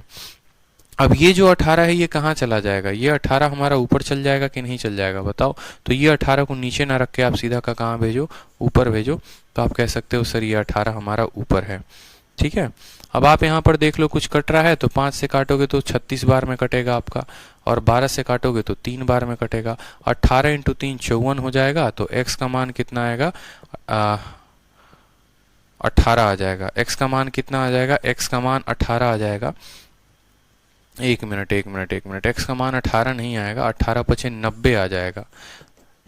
अब ये जो 18 है ये कहाँ चला जाएगा, ये 18 हमारा ऊपर चल जाएगा कि नहीं चल जाएगा, बताओ। तो ये 18 को नीचे ना रख के आप सीधा का कहाँ भेजो, ऊपर भेजो। तो आप कह सकते हो सर ये 18 हमारा ऊपर है, ठीक है। अब आप यहाँ पर देख लो कुछ कट रहा है, तो 5 से काटोगे तो 36 बार में कटेगा आपका, और 12 से काटोगे तो 3 बार में कटेगा। 18 × 3 54 हो जाएगा, तो x का मान कितना आएगा, 18 आ जाएगा। x का मान कितना आ जाएगा, x का मान 18 आ जाएगा। एक मिनट, x का मान 18 नहीं आएगा, 18 पचे 90 आ जाएगा।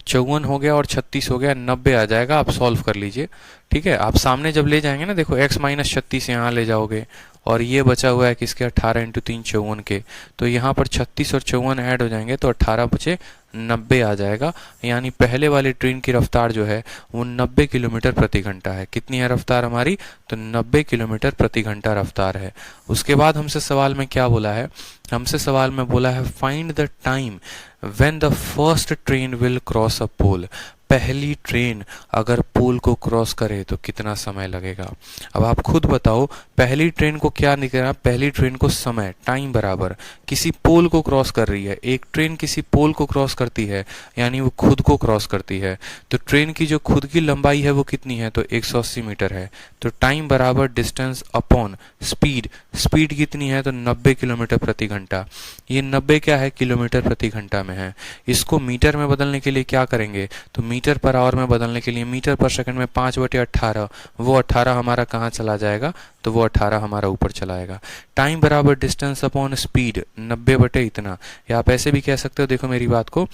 54 हो गया और 36 हो गया, 90 आ जाएगा। आप सॉल्व कर लीजिए, ठीक है। आप सामने जब ले जाएंगे ना, देखो x माइनस 36 यहाँ ले जाओगे, और ये बचा हुआ है किसके, 18 × 3 54 के, तो यहाँ पर 36 और 54 ऐड हो जाएंगे, तो 18 बचे 90 आ जाएगा। यानी पहले वाली ट्रेन की रफ्तार जो है वो 90 किलोमीटर प्रति घंटा है। कितनी है रफ्तार हमारी, तो 90 किलोमीटर प्रति घंटा रफ्तार है। उसके बाद हमसे सवाल में क्या बोला है, हमसे सवाल में बोला है find the time when the first train will cross a pole. पहली ट्रेन अगर पोल को क्रॉस करे तो कितना समय लगेगा। अब आप खुद बताओ, पहली ट्रेन को क्या निकलना, पहली ट्रेन को समय, टाइम बराबर किसी पोल को क्रॉस कर रही है। एक ट्रेन किसी पोल को क्रॉस करती है, यानी वो खुद को क्रॉस करती है, तो ट्रेन की जो खुद की लंबाई है वो कितनी है, तो 180 मीटर है। तो टाइम बराबर डिस्टेंस अपॉन स्पीड, स्पीड कितनी है, तो 90 किलोमीटर प्रति घंटा। ये 90 क्या है, किलोमीटर प्रति घंटा में है। इसको मीटर में बदलने के लिए क्या करेंगे, तो मीटर पर आवर में बदलने के लिए मीटर पर सेकंड में 5/18, वो 18 हमारा कहाँ चला जाएगा, तो वो 18 हमारा ऊपर चला आएगा। टाइम बराबर डिस्टेंस अपॉन स्पीड 90 इतना, या आप ऐसे भी कह सकते हो, देखो मेरी बात को,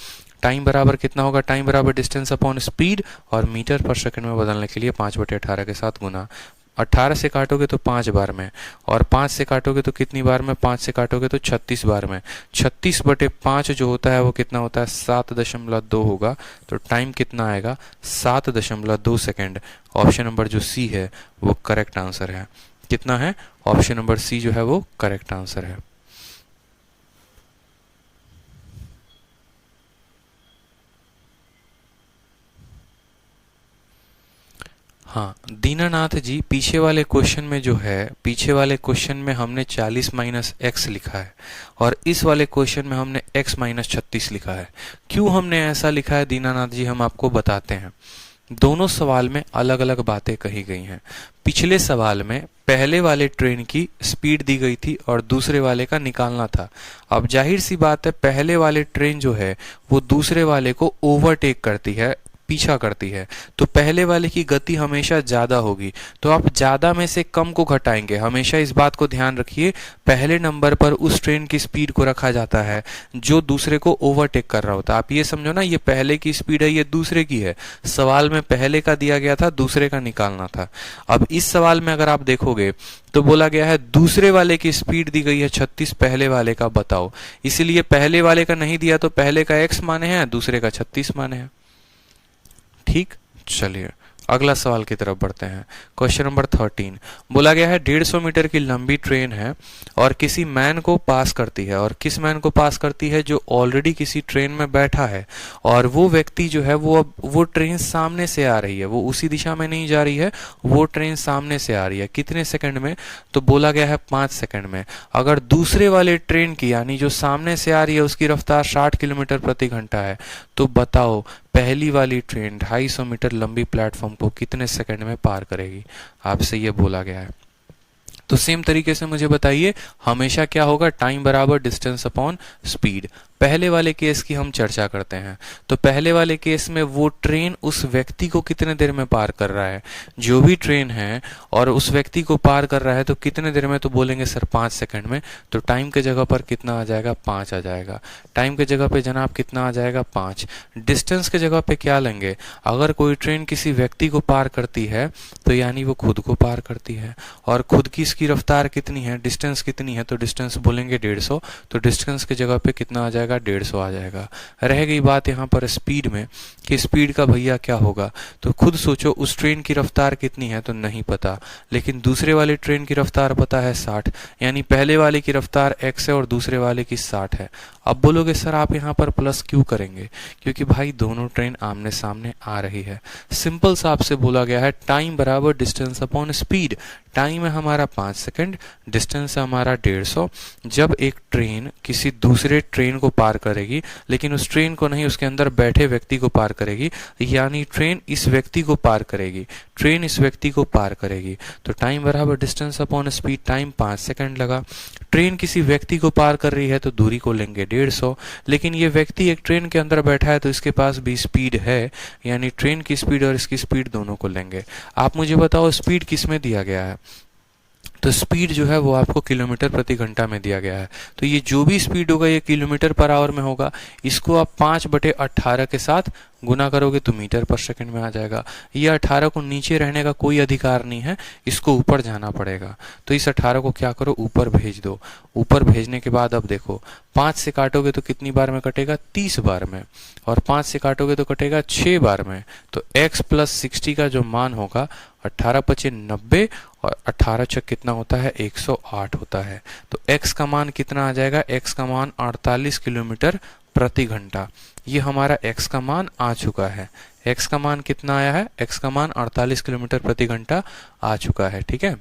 टाइम बराबर कितना होगा, टाइम बराबर डिस्टेंस अपॉन स्पीड, और मीटर पर सेकंड में बदलने के लिए 5/18 के साथ गुना। 18 से काटोगे तो 5 बार में, और 5 से काटोगे तो कितनी बार में, 5 से काटोगे तो 36 बार में। 36/5 जो होता है वो कितना होता है, 7.2 होगा। तो टाइम कितना आएगा, 7.2 सेकेंड। ऑप्शन नंबर जो सी है वो करेक्ट आंसर है। कितना है, ऑप्शन नंबर सी जो है वो करेक्ट आंसर है। हाँ दीनानाथ जी, पीछे वाले क्वेश्चन में जो है, पीछे वाले क्वेश्चन में हमने 40 माइनस x लिखा है, और इस वाले क्वेश्चन में हमने x माइनस 36 लिखा है। क्यों हमने ऐसा लिखा है दीनानाथ जी, हम आपको बताते हैं। दोनों सवाल में अलग अलग बातें कही गई हैं। पिछले सवाल में पहले वाले ट्रेन की स्पीड दी गई थी और दूसरे वाले का निकालना था। अब जाहिर सी बात है, पहले वाले ट्रेन जो है वो दूसरे वाले को ओवरटेक करती है, पीछा करती है, तो पहले वाले की गति हमेशा ज्यादा होगी। तो आप ज्यादा में से कम को घटाएंगे। हमेशा इस बात को ध्यान रखिए, पहले नंबर पर उस ट्रेन की स्पीड को रखा जाता है जो दूसरे को ओवरटेक कर रहा होता है। आप ये समझो ना, ये पहले की स्पीड है, ये दूसरे की है। सवाल में पहले का दिया गया था, दूसरे का निकालना था। अब इस सवाल में अगर आप देखोगे तो बोला गया है दूसरे वाले की स्पीड दी गई है 36, पहले वाले का बताओ। इसलिए पहले वाले का नहीं दिया तो पहले का x माने हैं, दूसरे का 36 माने हैं। ठीक, चलिए अगला सवाल की तरफ बढ़ते हैं। क्वेश्चन नंबर 13 बोला गया है 150 मीटर की लंबी ट्रेन है और किसी मैन को पास करती है। और किस मैन को पास करती है? जो ऑलरेडी किसी ट्रेन में बैठा है, और वो व्यक्ति जो है अब वो ट्रेन सामने से आ रही है, वो उसी दिशा में नहीं जा रही है, वो ट्रेन सामने से आ रही है। कितने सेकंड में? तो बोला गया है 5 सेकंड में। अगर दूसरे वाले ट्रेन की, यानी जो सामने से आ रही है, उसकी रफ्तार 60 किलोमीटर प्रति घंटा है, तो बताओ पहली वाली ट्रेन 250 मीटर लंबी प्लेटफॉर्म को कितने सेकंड में पार करेगी? आपसे ये बोला गया है। तो सेम तरीके से मुझे बताइए, हमेशा क्या होगा? टाइम बराबर डिस्टेंस अपॉन स्पीड। पहले वाले केस की हम चर्चा करते हैं। तो पहले वाले केस में वो ट्रेन उस व्यक्ति को कितने देर में पार कर रहा है? जो भी ट्रेन है और उस व्यक्ति को पार कर रहा है, तो कितने देर में? तो बोलेंगे सर 5 सेकंड में। तो टाइम के जगह पर कितना आ जाएगा? 5 आ जाएगा। टाइम के जगह पे जनाब कितना आ जाएगा? 5। डिस्टेंस के जगह पे क्या लेंगे? अगर कोई ट्रेन किसी व्यक्ति को पार करती है, तो यानी वो खुद को पार करती है, और खुद की इसकी रफ्तार कितनी है, डिस्टेंस कितनी है? तो डिस्टेंस बोलेंगे 150। तो डिस्टेंस के जगह पे कितना आ जाएगा? 150 आ जाएगा। रह गई बात यहाँ पर स्पीड में, कि स्पीड का भैया क्या होगा? तो खुद सोचो, उस ट्रेन की रफ्तार कितनी है? तो नहीं पता, लेकिन दूसरे वाले ट्रेन की रफ्तार पता है 60, यानी पहले वाले की रफ्तार x है और दूसरे वाले की 60 है। अब बोलोगे सर आप यहाँ पर प्लस क्यों करेंगे? क्योंकि भाई दोनों ट्रेन आमने सामने आ रही है। सिंपल सा आपसे बोला गया है टाइम बराबर डिस्टेंस अपॉन स्पीड। टाइम है हमारा 5 सेकंड, डिस्टेंस है हमारा 150। जब एक ट्रेन किसी दूसरे ट्रेन को पार करेगी, लेकिन उस ट्रेन को नहीं, उसके अंदर बैठे व्यक्ति को पार करेगी, यानी ट्रेन इस व्यक्ति को पार करेगी, ट्रेन इस व्यक्ति को पार करेगी, तो टाइम बराबर distance upon speed. Time 5 second लगा। ट्रेन किसी व्यक्ति को पार कर रही है, तो दूरी को लेंगे 150, लेकिन ये व्यक्ति एक ट्रेन के अंदर बैठा है, तो इसके पास भी स्पीड है, यानी ट्रेन की स्पीड और इसकी स्पीड दोनों को लेंगे। आप मुझे बताओ स्पीड किस में दिया गया है? तो स्पीड जो है वो आपको किलोमीटर प्रति घंटा में दिया गया है। तो ये जो भी स्पीड होगा ये किलोमीटर पर आवर में होगा। इसको आप 5/18 के साथ गुना करोगे तो मीटर पर सेकंड में आ जाएगा। ये 18 को नीचे रहने का कोई अधिकार नहीं है, इसको ऊपर जाना पड़ेगा। तो इस 18 को क्या करो? ऊपर भेज दो। ऊपर भेजने के बाद अब देखो, 5 से काटोगे तो कितनी बार में कटेगा? 30 बार में। और 5 से काटोगे तो कटेगा 6 बार में। तो x + 60 का जो मान होगा 18×5 = 90 और 18×6 कितना होता है? 108 होता है। तो x का मान कितना आ जाएगा? x का मान 48 किलोमीटर प्रति घंटा। ये हमारा x का मान आ चुका है। x का मान कितना आया है? x का मान 48 किलोमीटर प्रति घंटा आ चुका है। ठीक है।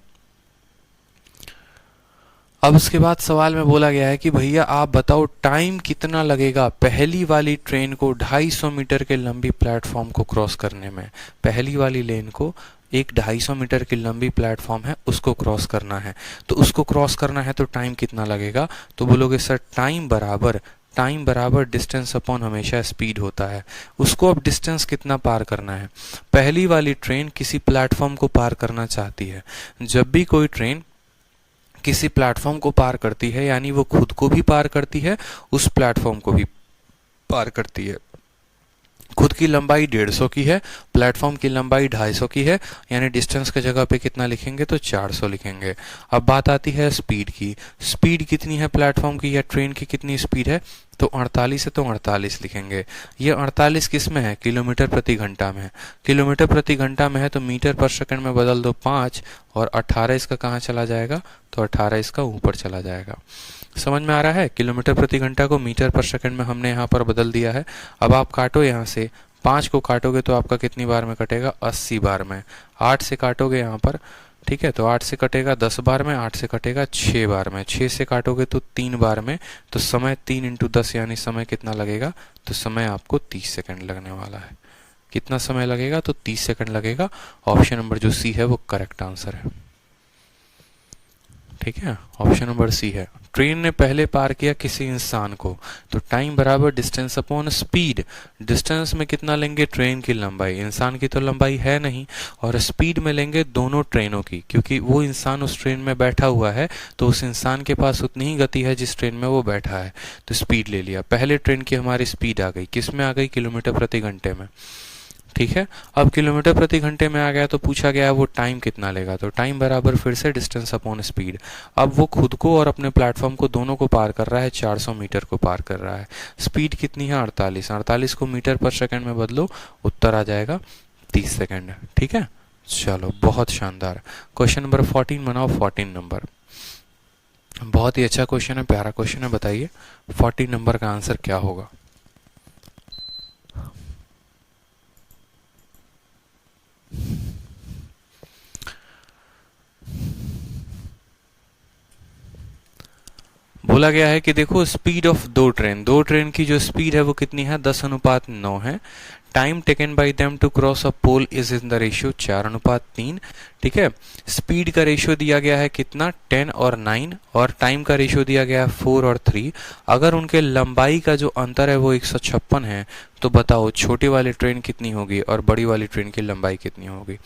अब उसके बाद सवाल में बोला गया है कि भैया आप बताओ टाइम कितना लगेगा पहली वाली ट्रेन को 250 मीटर के लंबी प्लेटफॉर्म को क्रॉस करने में। पहली वाली लेन को एक 250 मीटर की लंबी प्लेटफॉर्म है, उसको क्रॉस करना है। तो उसको क्रॉस करना है तो टाइम कितना लगेगा? तो बोलोगे सर टाइम बराबर डिस्टेंस अपॉन हमेशा स्पीड होता है। उसको अब डिस्टेंस कितना पार करना है? पहली वाली ट्रेन किसी प्लेटफॉर्म को पार करना चाहती है। जब भी कोई ट्रेन किसी प्लेटफॉर्म को पार करती है, यानी वो खुद को भी पार करती है, उस प्लेटफॉर्म को भी पार करती है। खुद की लंबाई 150 की है, प्लेटफॉर्म की लंबाई 250 की है, यानी डिस्टेंस की जगह पे कितना लिखेंगे? तो 400 लिखेंगे। अब बात आती है स्पीड की। स्पीड कितनी है प्लेटफॉर्म की या ट्रेन की कितनी स्पीड है? तो 48 है, तो 48 लिखेंगे। ये 48 किस में है? किलोमीटर प्रति घंटा में है। किलोमीटर प्रति घंटा में है तो मीटर पर सेकंड में बदल दो 5, और 18 इसका कहाँ चला जाएगा? तो 18 इसका ऊपर चला जाएगा। समझ में आ रहा है? किलोमीटर प्रति घंटा को मीटर पर सेकंड में हमने यहाँ पर बदल दिया है। अब आप काटो, यहाँ से 5 को काटोगे तो आपका कितनी बार में कटेगा? 80 बार में। 8 से काटोगे यहाँ पर, ठीक है, तो 8 से कटेगा 10 बार में, 8 से कटेगा 6 बार में, 6 से काटोगे तो 3 बार में। तो समय 3 × 10 यानी समय कितना लगेगा? तो समय आपको 30 सेकंड लगने वाला है। कितना समय लगेगा? तो 30 सेकंड लगेगा। ऑप्शन नंबर जो सी है वो करेक्ट आंसर है। ठीक है, ऑप्शन नंबर सी है। ट्रेन ने पहले पार किया किसी इंसान को, तो टाइम बराबर डिस्टेंस अपॉन स्पीड। डिस्टेंस में कितना लेंगे? ट्रेन की लंबाई। इंसान की तो लंबाई है नहीं, और स्पीड में लेंगे दोनों ट्रेनों की, क्योंकि वो इंसान उस ट्रेन में बैठा हुआ है, तो उस इंसान के पास उतनी ही गति है जिस ट्रेन में वो बैठा है। तो स्पीड ले लिया। पहले ट्रेन की हमारी स्पीड आ गई, किस में आ गई? किलोमीटर प्रति घंटे में। ठीक है, अब किलोमीटर प्रति घंटे में आ गया तो पूछा गया है वो टाइम कितना लेगा। तो टाइम बराबर फिर से डिस्टेंस अपॉन स्पीड। अब वो खुद को और अपने प्लेटफॉर्म को दोनों को पार कर रहा है, 400 मीटर को पार कर रहा है। स्पीड कितनी है? 48। 48 को मीटर पर सेकंड में बदलो, उत्तर आ जाएगा 30 सेकेंड। ठीक है, चलो बहुत शानदार। क्वेश्चन नंबर 14 बनाओ, 14 नंबर। बहुत ही अच्छा क्वेश्चन है, प्यारा क्वेश्चन है। बताइए 14 नंबर का आंसर क्या होगा। बोला गया है कि देखो स्पीड ऑफ दो ट्रेन की जो स्पीड है वो कितनी है, 10:9 है। Time taken by them to cross a pole is in the ratio 4:3। ठीक है, स्पीड का रेशियो दिया गया है कितना, 10 और 9, और टाइम का रेशियो दिया गया है 4 और 3। अगर उनके लंबाई का जो अंतर है वो 156 है, तो बताओ छोटी वाली ट्रेन कितनी होगी और बड़ी वाली ट्रेन की लंबाई कितनी होगी।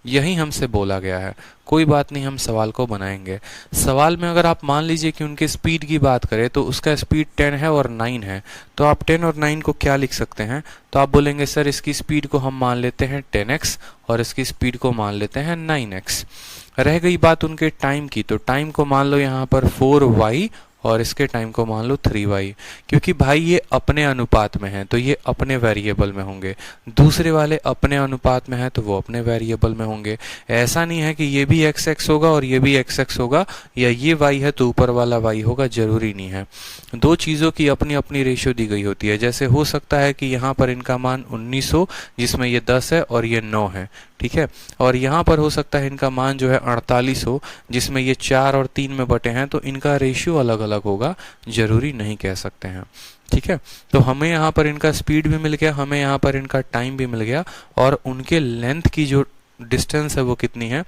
यही हमसे बोला गया है। कोई बात नहीं, हम सवाल को बनाएंगे। सवाल में अगर आप मान लीजिए कि उनके स्पीड की बात करें तो उसका स्पीड 10 है और 9 है, तो आप 10 और 9 को क्या लिख सकते हैं, तो आप बोलेंगे सर इसकी स्पीड को हम मान लेते हैं 10x और इसकी स्पीड को मान लेते हैं 9x। रह गई बात उनके टाइम की, तो टाइम को मान लो यहाँ पर 4y और इसके टाइम को मान लो 3y। क्योंकि भाई ये अपने अनुपात में है तो ये अपने वेरिएबल में होंगे, दूसरे वाले अपने अनुपात में है तो वो अपने वेरिएबल में होंगे। ऐसा नहीं है कि ये भी x होगा और ये भी x होगा, या ये y है तो ऊपर वाला y होगा, जरूरी नहीं है। दो चीज़ों की अपनी अपनी रेशियो दी गई होती है। जैसे हो सकता है कि यहाँ पर इनका मान 19 हो जिसमें ये 10 है और ये 9 है। ठीक है, और यहाँ पर हो सकता है इनका मान जो है 48 हो जिसमें ये 4 और 3 में बटे हैं, तो इनका रेशियो अलग अलग होगा, जरूरी नहीं कह सकते हैं। ठीक है, तो हमें यहाँ पर इनका स्पीड भी मिल गया, हमें यहाँ पर इनका टाइम भी मिल गया, और उनके लेंथ की जो डिस्टेंस है वो कितनी है,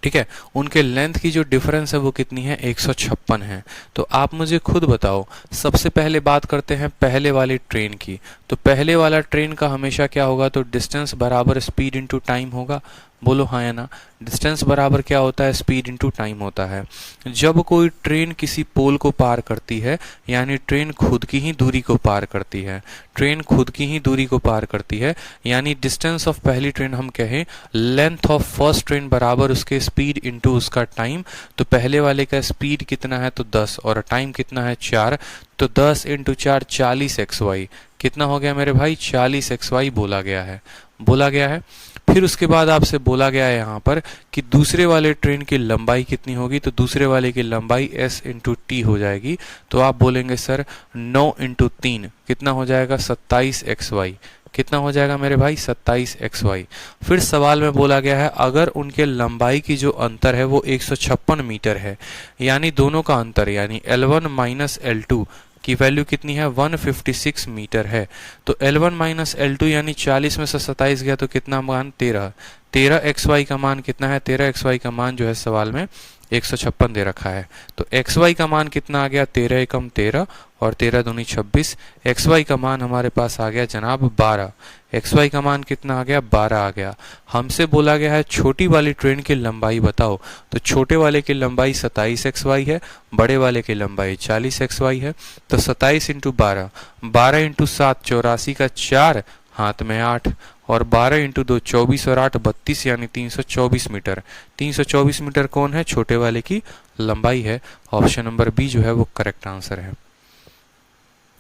ठीक है, उनके लेंथ की जो डिफरेंस है वो कितनी है, 156 है। तो आप मुझे खुद बताओ, सबसे पहले बात करते हैं पहले वाली ट्रेन की। तो पहले वाला ट्रेन का हमेशा क्या होगा, तो डिस्टेंस बराबर स्पीड इनटू टाइम होगा। बोलो हाँ या ना। डिस्टेंस बराबर क्या होता है, स्पीड इनटू टाइम होता है। जब कोई ट्रेन किसी पोल को पार करती है, यानी ट्रेन खुद की ही दूरी को पार करती है, ट्रेन खुद की ही दूरी को पार करती है, यानी डिस्टेंस ऑफ पहली ट्रेन हम कहें, लेंथ ऑफ फर्स्ट ट्रेन बराबर उसके स्पीड इनटू उसका टाइम। तो पहले वाले का स्पीड कितना है, तो 10, और टाइम कितना है, 4। तो 10 इंटू 4 40xy। कितना हो गया मेरे भाई, 40xy बोला गया है, बोला गया है। फिर उसके बाद आपसे बोला गया है यहाँ पर कि दूसरे वाले ट्रेन की लंबाई कितनी होगी, तो दूसरे वाले की लंबाई s इंटू टी हो जाएगी। तो आप बोलेंगे सर 9 इंटू 3 कितना हो जाएगा, 27xy। कितना हो जाएगा मेरे भाई, 27xy। फिर सवाल में बोला गया है अगर उनके लंबाई की जो अंतर है वो 156 मीटर है, यानी दोनों का अंतर, यानी L1 माइनस L2 की वैल्यू कितनी है, 156 मीटर है। तो L1 माइनस L2 यानी 40 में से 27 गया तो कितना मान, 13। 13xy का मान कितना है, 13xy का मान जो है सवाल में 156 दे रखा है। तो xy का मान कितना आ गया, 13 एकम 13 और 13 दूनी 26। xy का मान हमारे पास आ गया जनाब 12। xy का मान कितना आ गया, 12 आ गया। हमसे बोला गया है छोटी वाली ट्रेन की लंबाई बताओ। तो छोटे वाले की लंबाई 27xy है, बड़े वाले की लंबाई 40xy है। तो 27 इंटू 12, 12 इंटू 7 84 का 4, हाथ में 8, और 12 इंटू 2 24 और 8 32, यानी 324 मीटर। 324 मीटर कौन है, छोटे वाले की लंबाई है। ऑप्शन नंबर बी जो है वो करेक्ट आंसर है।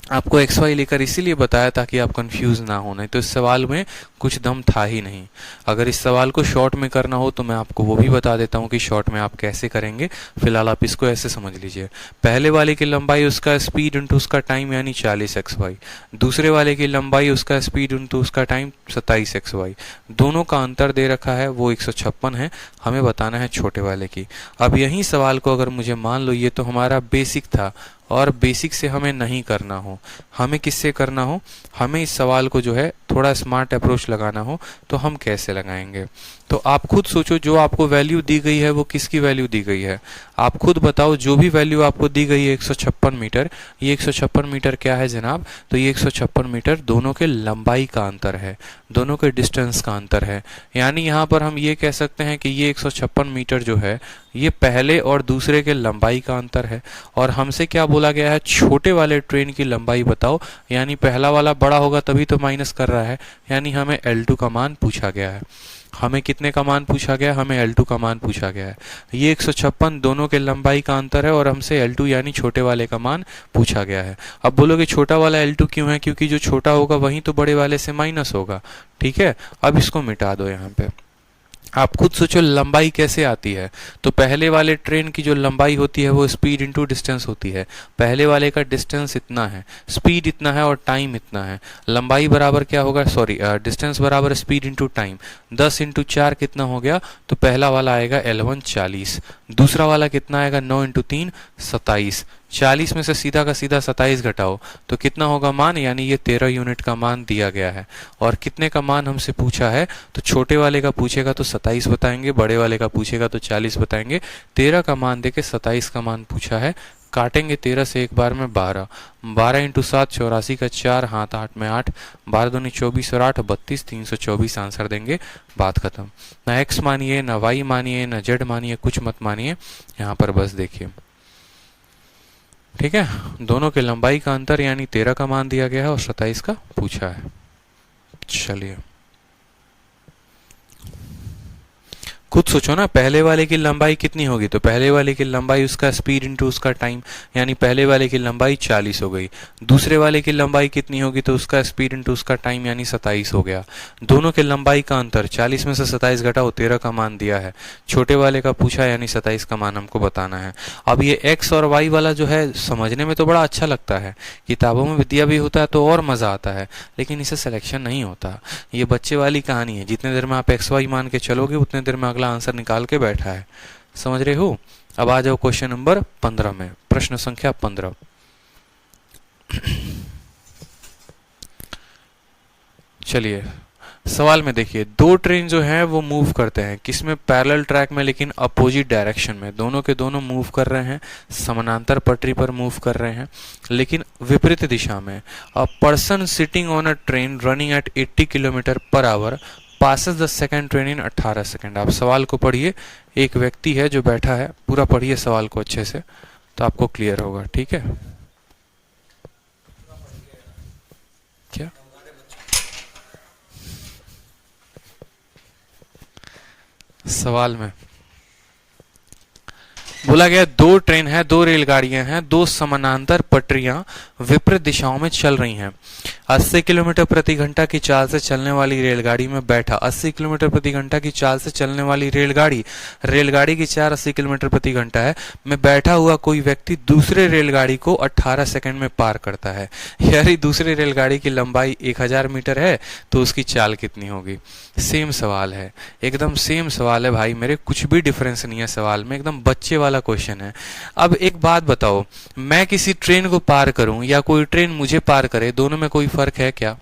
आपको XY लेकर इसीलिए बताया ताकि आप कंफ्यूज ना हो, नहीं तो इस सवाल में कुछ दम था ही नहीं। अगर इस सवाल को शॉर्ट में करना हो तो मैं आपको वो भी बता देता हूँ कि शॉर्ट में आप कैसे करेंगे। फिलहाल आप इसको ऐसे समझ लीजिए, पहले वाले की लंबाई उसका स्पीड इंटू उसका टाइम यानी 40xy, दूसरे वाले की लंबाई उसका स्पीड इंटू उसका टाइम 27xy। दोनों का अंतर दे रखा है वो 156 है, हमें बताना है छोटे वाले की। अब यही सवाल को अगर मुझे मान लो ये तो हमारा बेसिक था, और बेसिक से हमें नहीं करना हो, हमें किससे करना हो, हमें इस सवाल को जो है थोड़ा स्मार्ट अप्रोच लगाना हो, तो हम कैसे लगाएंगे। तो आप खुद सोचो, जो आपको वैल्यू दी गई है वो किसकी वैल्यू दी गई है, आप खुद बताओ। जो भी वैल्यू आपको दी गई है 156 मीटर, ये 156 मीटर क्या है जनाब, तो ये 156 मीटर दोनों के लंबाई का अंतर है, दोनों के डिस्टेंस का अंतर है। यानी यहाँ पर हम ये कह सकते हैं कि ये 156 मीटर जो है ये पहले और दूसरे के लंबाई का अंतर है। और हमसे क्या बोला गया है, छोटे वाले ट्रेन की लंबाई बताओ, यानी पहला वाला बड़ा होगा तभी तो माइनस कर रहा है, यानी हमें L2 का मान पूछा गया है। हमें कितने का मान पूछा गया, हमें L2 का मान पूछा गया है। ये 156 दोनों के लंबाई का अंतर है और हमसे L2 यानी छोटे वाले का मान पूछा गया है। अब बोलोगे छोटा वाला L2 क्यों है, क्योंकि जो छोटा होगा वही तो बड़े वाले से माइनस होगा। ठीक है, अब इसको मिटा दो यहाँ पे। आप खुद सोचो लंबाई कैसे आती है। तो पहले वाले ट्रेन की जो लंबाई होती है वो स्पीड इंटू डिस्टेंस होती है। पहले वाले का डिस्टेंस इतना है, स्पीड इतना है और टाइम इतना है। लंबाई बराबर क्या होगा, सॉरी डिस्टेंस बराबर स्पीड इंटू टाइम। 10 इंटू 4 कितना हो गया, तो पहला वाला आएगा L1 40, दूसरा वाला कितना आएगा 9 इंटू 3 27। 40 में से सीधा का सीधा 27 घटाओ तो कितना होगा मान, यानी ये 13 यूनिट का मान दिया गया है। और कितने का मान हमसे पूछा है, तो छोटे वाले का पूछेगा तो 27 बताएंगे, बड़े वाले का पूछेगा तो 40 बताएंगे। 13 का मान देके 27 का मान पूछा है। काटेंगे 13 से एक बार में 12, 12 इंटू 7 84 का 4 हाथ 8 में 8, 12 दूनी 24 और 8 32, 324 आंसर देंगे। बात खत्म। ना x मानिए, ना y मानिए, ना z मानिए, कुछ मत मानिए, यहाँ पर बस देखिए। ठीक है, दोनों के लंबाई का अंतर यानी 13 का मान दिया गया है और 27 का पूछा है। चलिए खुद सोचो ना, पहले वाले की लंबाई कितनी होगी, तो पहले वाले की लंबाई उसका स्पीड इंटू उसका टाइम, यानी पहले वाले की लंबाई 40 हो गई। दूसरे वाले की लंबाई कितनी होगी, तो उसका स्पीड इंटू उसका टाइम यानी 27 हो गया। दोनों के लंबाई का अंतर 40 में से 27 घटाओ, 13 का मान दिया है। छोटे वाले का पूछा यानी 27 का मान हमको बताना है। अब ये x और y वाला जो है समझने में तो बड़ा अच्छा लगता है, किताबों में विद्या भी होता है तो और मजा आता है, लेकिन इसे सिलेक्शन नहीं होता। ये बच्चे वाली कहानी है, जितने देर में आप XY मान के चलोगे उतने देर में अगला आंसर निकाल के बैठा है। समझ रहे हो। अब आ जाओ क्वेश्चन नंबर 15 में, प्रश्न संख्या 15। चलिए सवाल में देखिए, दो ट्रेन जो है वो मूव करते हैं किसमें, पैरेलल ट्रैक में, लेकिन अपोजिट डायरेक्शन में। दोनों के दोनों मूव कर रहे हैं, समानांतर पटरी पर मूव कर रहे हैं, लेकिन विपरीत दिशा में। A person sitting on a train running at 80 kilometre per hour passes the second train in 18 second. आप सवाल को पढ़िए, एक व्यक्ति है जो बैठा है, पूरा पढ़िए सवाल को अच्छे से तो आपको क्लियर होगा। ठीक है, क्या सवाल में बोला गया, दो ट्रेन है, दो रेलगाड़ियां हैं, दो समानांतर पटरियां विपरीत दिशाओं में चल रही हैं। 80 किलोमीटर प्रति घंटा की चाल से चलने वाली रेलगाड़ी में बैठा 80 किलोमीटर प्रति घंटा की चाल से चलने वाली रेलगाड़ी की चाल 80 किलोमीटर प्रति घंटा है, में बैठा हुआ कोई व्यक्ति दूसरे रेलगाड़ी को 18 सेकंड में पार करता है। यानी दूसरी रेलगाड़ी की लंबाई 1000 मीटर है तो उसकी चाल कितनी होगी। सेम सवाल है, एकदम सेम सवाल है भाई मेरे, कुछ भी डिफरेंस नहीं है सवाल में, एकदम बच्चे वाला क्वेश्चन है। अब एक बात बताओ, मैं किसी ट्रेन को पार करूं या कोई ट्रेन मुझे पार करे, दोनों में कोई फर्क है क्या।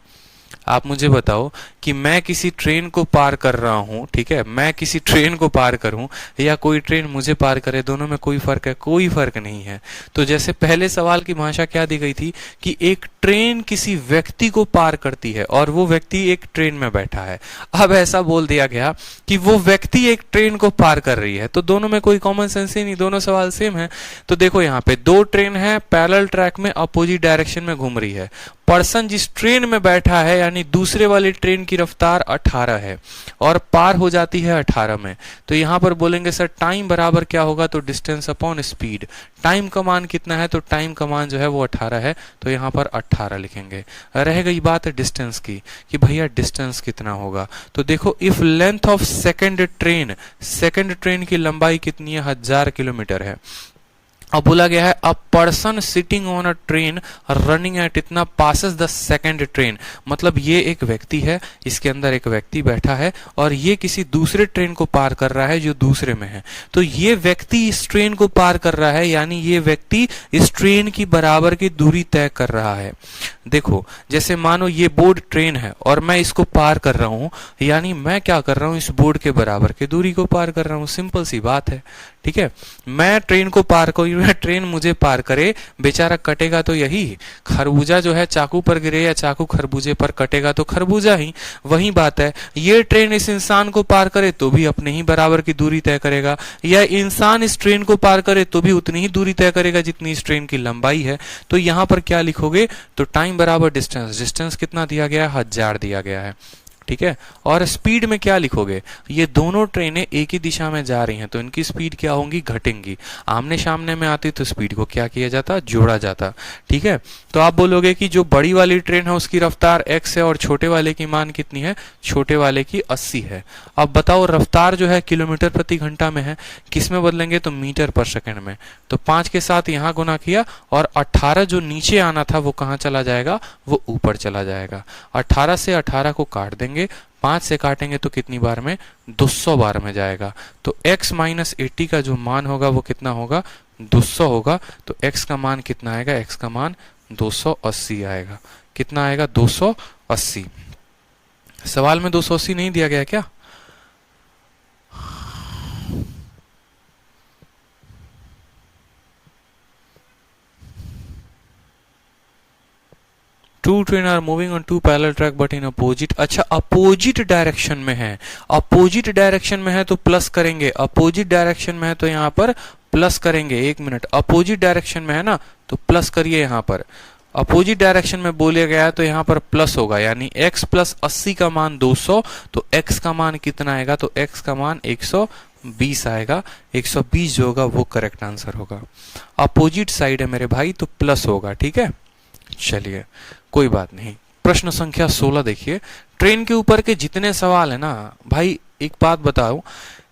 आप मुझे बताओ कि मैं किसी ट्रेन को पार कर रहा हूं, ठीक है, मैं किसी ट्रेन को पार करूं या कोई ट्रेन मुझे पार करे, दोनों में कोई फर्क है, कोई फर्क नहीं है। तो जैसे पहले सवाल की भाषा क्या दी गई थी कि एक ट्रेन किसी व्यक्ति को पार करती है और वो व्यक्ति एक ट्रेन में बैठा है। अब ऐसा बोल दिया गया कि वो व्यक्ति एक ट्रेन को पार कर रही है, तो दोनों में कोई कॉमन सेंस ही नहीं, दोनों सवाल सेम है। तो देखो यहाँ पे दो ट्रेन है, पैरेलल ट्रैक में अपोजिट डायरेक्शन में घूम रही है। पर्सन जिस ट्रेन में बैठा है यानी दूसरे वाली ट्रेन की रफ्तार 18 है और पार हो जाती है 18 में। तो यहां पर बोलेंगे सर टाइम बराबर क्या होगा, तो डिस्टेंस अपॉन स्पीड। टाइम का मान कितना है, तो टाइम का मान जो है वो 18 है, तो यहां पर 18 लिखेंगे। रह गई बात डिस्टेंस की कि भैया डिस्टेंस कितना होगा। तो देखो, if length of second train की लंबाई कितनी है, 1000 किलोमीटर है। अब बोला गया है a person sitting on a train running at इतना पासेस द सेकंड ट्रेन, मतलब ये एक व्यक्ति है, इसके अंदर एक व्यक्ति बैठा है और ये किसी दूसरे ट्रेन को पार कर रहा है जो दूसरे में है। तो ये व्यक्ति इस ट्रेन को पार कर रहा है, यानी ये व्यक्ति इस ट्रेन की बराबर की दूरी तय कर रहा है। देखो जैसे मानो ये बोर्ड ट्रेन है और मैं इसको पार कर रहा हूं, यानी मैं क्या कर रहा हूं, इस बोर्ड के बराबर की दूरी को पार कर रहा हूं। सिंपल सी बात है, ठीक है। मैं ट्रेन को पार करूं, ट्रेन मुझे पार करे, बेचारा कटेगा तो यही। खरबूजा जो है चाकू पर गिरे या चाकू खरबूजे पर कटेगा तो खरबूजा ही, वही बात है। ये ट्रेन इस इंसान को पार करे तो भी अपने ही बराबर की दूरी तय करेगा, या इंसान इस ट्रेन को पार करे तो भी उतनी ही दूरी तय करेगा जितनी इस ट्रेन की लंबाई है। तो यहां पर क्या लिखोगे, तो टाइम बराबर डिस्टेंस, डिस्टेंस कितना दिया गया है, 1000 दिया गया है। ठीक है। और स्पीड में क्या लिखोगे, ये दोनों ट्रेनें एक ही दिशा में जा रही हैं तो इनकी स्पीड क्या होंगी, घटेंगी। आमने सामने में आती तो स्पीड को क्या किया जाता, जोड़ा जाता, ठीक है। तो आप बोलोगे कि जो बड़ी वाली ट्रेन है उसकी रफ्तार x है और छोटे वाले की मान कितनी है, छोटे वाले की 80 है। अब बताओ रफ्तार जो है किलोमीटर प्रति घंटा में है, किस में बदलेंगे, तो मीटर पर सेकंड में। तो 5 के साथ यहां गुना किया और 18 जो नीचे आना था वो कहां चला जाएगा, वो ऊपर चला जाएगा। 18 से 18 को काट देंगे, 5 से काटेंगे तो कितनी बार में, 200 बार में जाएगा। तो x माइनस 80 का जो मान होगा वो कितना होगा, 200 होगा। तो x का मान कितना आएगा, x का मान 280 आएगा। कितना आएगा, 280। सवाल में 280 नहीं दिया गया क्या? Two train are moving on two parallel track but in opposite. अच्छा अपोजिट डायरेक्शन में है, अपोजिट डायरेक्शन में है तो प्लस करेंगे, अपोजिट डायरेक्शन में है तो यहां पर प्लस करेंगे। एक मिनट, अपोजिट डायरेक्शन में है ना तो प्लस करिए। यहां पर अपोजिट डायरेक्शन में बोले गया है तो यहां पर प्लस होगा, यानी x प्लस 80 का मान 200, तो x का मान कितना आएगा, तो x का मान 120 आएगा। 120 जो होगा वो करेक्ट आंसर होगा। अपोजिट साइड है मेरे भाई तो प्लस होगा, ठीक है। चलिए कोई बात नहीं। प्रश्न संख्या 16 देखिए, ट्रेन के ऊपर के जितने सवाल है ना भाई, एक बात बताओ,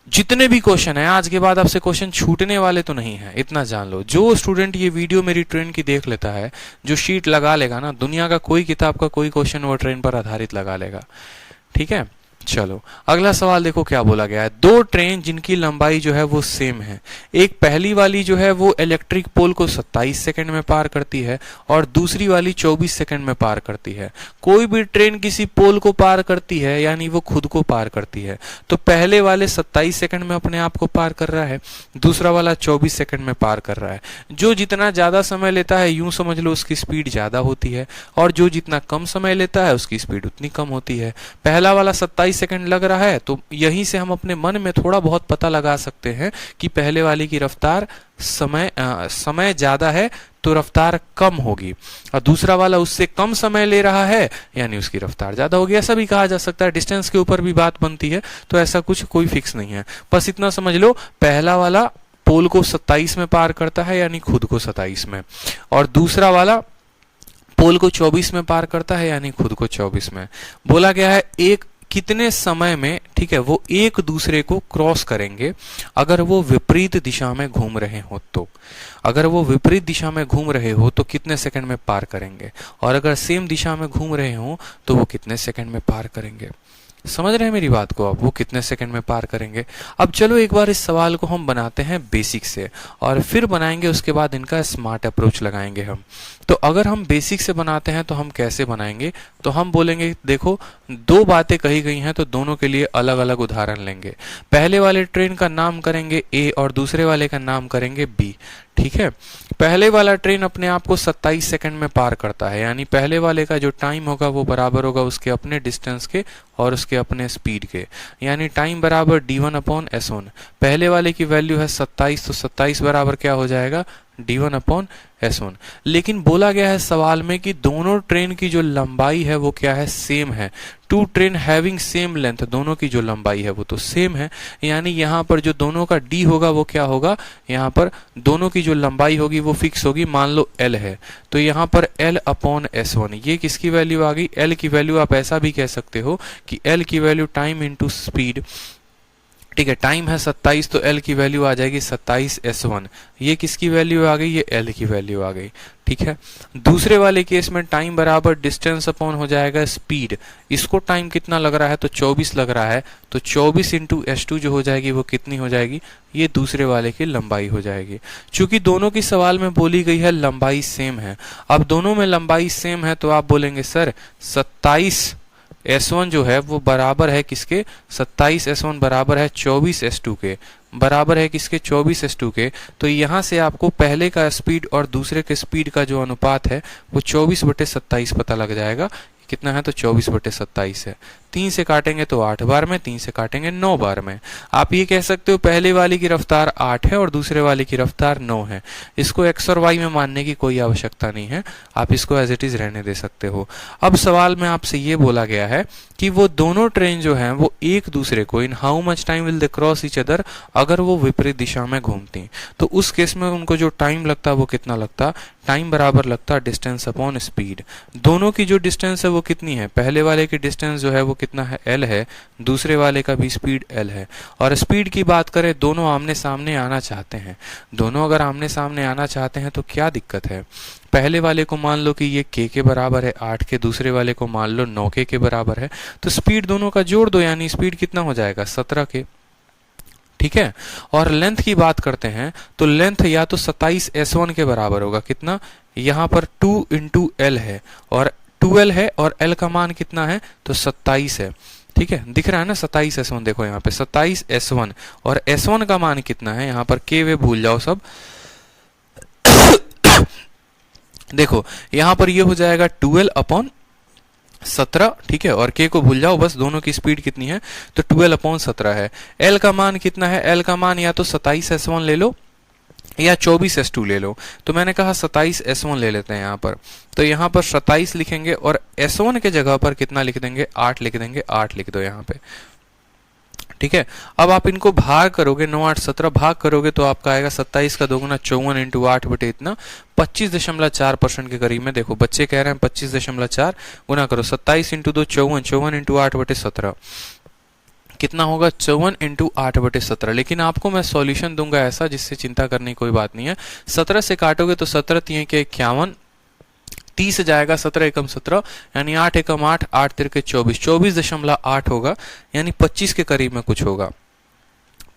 जितने भी क्वेश्चन है आज के बाद आपसे क्वेश्चन छूटने वाले तो नहीं है, इतना जान लो। जो स्टूडेंट ये वीडियो मेरी ट्रेन की देख लेता है, जो शीट लगा लेगा ना, दुनिया का कोई किताब का कोई क्वेश्चन वो ट्रेन पर आधारित लगा लेगा, ठीक है। चलो अगला सवाल देखो क्या बोला गया है। दो ट्रेन जिनकी लंबाई जो है वो सेम है, एक पहली वाली जो है वो इलेक्ट्रिक पोल को 27 सेकंड में पार करती है और दूसरी वाली 24 सेकंड में पार करती है। कोई भी ट्रेन किसी पोल को पार करती है यानी वो खुद को पार करती है, तो पहले वाले 27 सेकंड में अपने आप को पार कर रहा है, दूसरा वाला 24 सेकंड में पार कर रहा है। जो जितना ज्यादा समय लेता है यूं समझ लो उसकी स्पीड ज्यादा होती है, और जो जितना कम समय लेता है उसकी स्पीड उतनी कम होती है। पहला वाला 27 सेकंड लग रहा है तो यहीं से हम अपने मन में थोड़ा बहुत पता लगा सकते हैं कि पहले वाले की रफ्तार समय ज्यादा है तो रफ्तार कम होगी, और दूसरा वाला उससे कम समय ले रहा है यानी उसकी रफ्तार ज्यादा होगी। ऐसा भी कहा जा सकता है, डिस्टेंस के ऊपर भी बात बनती है, तो ऐसा कुछ कोई फिक्स नहीं है। बस इतना समझ लो, पहला वाला पोल को 27 में पार करता है यानी खुद को 27 में, और दूसरा वाला पोल को 24 में पार करता है यानी खुद को 24 में। बोला गया है एक कितने समय में, ठीक है, वो एक दूसरे को क्रॉस करेंगे अगर वो विपरीत दिशा में घूम रहे हो तो। अगर वो विपरीत दिशा में घूम रहे हो तो कितने सेकंड में पार करेंगे, और अगर सेम दिशा में घूम रहे हो तो वो कितने सेकंड में पार करेंगे। समझ रहे हैं मेरी बात को? अब वो कितने सेकंड में पार करेंगे। अब चलो एक बार इस सवाल को हम बनाते हैं बेसिक से, और फिर बनाएंगे उसके बाद इनका स्मार्ट अप्रोच लगाएंगे हम। तो अगर हम बेसिक से बनाते हैं तो हम कैसे बनाएंगे, तो हम बोलेंगे देखो दो बातें कही गई हैं तो दोनों के लिए अलग अलग उदाहरण लेंगे। पहले वाले ट्रेन का नाम करेंगे ए और दूसरे वाले का नाम करेंगे बी, ठीक है। पहले वाला ट्रेन अपने आप को 27 सेकंड में पार करता है, यानी पहले वाले का जो टाइम होगा वो बराबर होगा उसके अपने डिस्टेंस के और उसके अपने स्पीड के, यानी टाइम बराबर d1/s1। पहले वाले की वैल्यू है 27, तो 27 बराबर क्या हो जाएगा, d1/s1। लेकिन बोला गया है सवाल में कि दोनों ट्रेन की जो लंबाई है वो क्या है, सेम है। Two train having same length, दोनों की जो लंबाई है वो तो सेम है, यानी यहाँ पर जो दोनों का d होगा वो क्या होगा, यहाँ पर दोनों की जो लंबाई होगी वो फिक्स होगी। मान लो l है तो यहाँ पर l/s1, ये किसकी वैल्यू आ गई, l की वैल्यू। आप ऐसा भी कह सकते हो कि l की वैल्यू टाइम इंटू स्पीड, ठीक है। टाइम है 27 तो l की वैल्यू आ जाएगी 27s1। ये किसकी वैल्यू आ गई, ये l की वैल्यू आ गई, ठीक है। दूसरे वाले केस में टाइम बराबर डिस्टेंस अपॉन हो जाएगा स्पीड। इसको टाइम कितना लग रहा है, तो 24 लग रहा है, तो 24 इंटू s2 जो हो जाएगी वो कितनी हो जाएगी, ये दूसरे वाले की लंबाई हो जाएगी। चूंकि दोनों की सवाल में बोली गई है लंबाई सेम है, अब दोनों में लंबाई सेम है तो आप बोलेंगे सर 27s1 जो है वो बराबर है किसके, 27s1 बराबर है 24s2 के, बराबर है किसके, 24s2 के। तो यहां से आपको पहले का स्पीड और दूसरे के स्पीड का जो अनुपात है वो 24/27 पता लग जाएगा। कितना है, तो 24/27 है। 3 से काटेंगे तो 8 बार में, 3 से काटेंगे 9 बार में। आप ये कह सकते हो पहले वाले की रफ्तार 8 है और दूसरे वाले की रफ्तार 9 है। इसको x और y में मानने की कोई आवश्यकता नहीं है, आप इसको एज इट इज रहने दे सकते हो। अब सवाल में आपसे ये बोला गया है कि वो दोनों ट्रेन जो हैं वो एक दूसरे को in how much time will they cross each other, अगर वो विपरीत दिशा में घूमती तो उस केस में उनको जो टाइम लगता वो कितना लगता, टाइम बराबर लगता डिस्टेंस अपॉन स्पीड। दोनों की जो डिस्टेंस है वो कितनी है, पहले वाले की डिस्टेंस जो है वो कितना है, l है, दूसरे वाले का भी स्पीड l है। और स्पीड की बात करें, दोनों आमने सामने आना चाहते हैं, दोनों अगर आमने सामने आना चाहते हैं तो क्या दिक्कत है। पहले वाले को मान लो कि ये k के बराबर है 8 के, दूसरे वाले को मान लो 9k के बराबर है, तो स्पीड दोनों का जोड़ दो, यानी स्पीड कितना हो जाएगा 17k। ठीक है। और लेंथ की बात करते हैं तो लेंथ या तो 27s1 के बराबर होगा, कितना, यहाँ पर 2 इंटू एल है और 2l है और l का मान कितना है तो 27 है। ठीक है, दिख रहा है ना 27s1, देखो यहाँ पे 27s1 और s1 का मान कितना है, यहाँ पर k वे भूल जाओ सब देखो यहाँ पर ये हो जाएगा 12 अपॉन 17, ठीक है, और k को भूल जाओ बस, दोनों की स्पीड कितनी है तो 12 अपॉन 17 है। l का मान कितना है, l का मान या तो 27s1 ले लो या 24s2 ले लो, तो मैंने कहा 27s1 ले लेते हैं यहाँ पर, तो यहाँ पर 27 लिखेंगे और s1 के जगह पर कितना लिख देंगे, 8 लिख देंगे, 8 लिख दो यहाँ पे। ठीक है, अब आप इनको भाग करोगे, 9 8 17 भाग करोगे तो आपका आएगा 27 का 2 गुना 54 इंटू 8 बटे इतना 25.4% के करीब में। देखो बच्चे कह रहे हैं 25.4 गुना करो 27 इंटू 2 54, 54 इंटू 8 बटे 17 कितना होगा 54 इंटू 8 बटे 17। लेकिन आपको मैं सॉल्यूशन दूंगा ऐसा जिससे चिंता करने की कोई बात नहीं है। 17 से काटोगे तो 17 3 के 51, 30 जाएगा 17 एकम 17 यानी 8 एकम 8, 8 तिरके 24, 24.8 होगा, यानी 25 के करीब में कुछ होगा।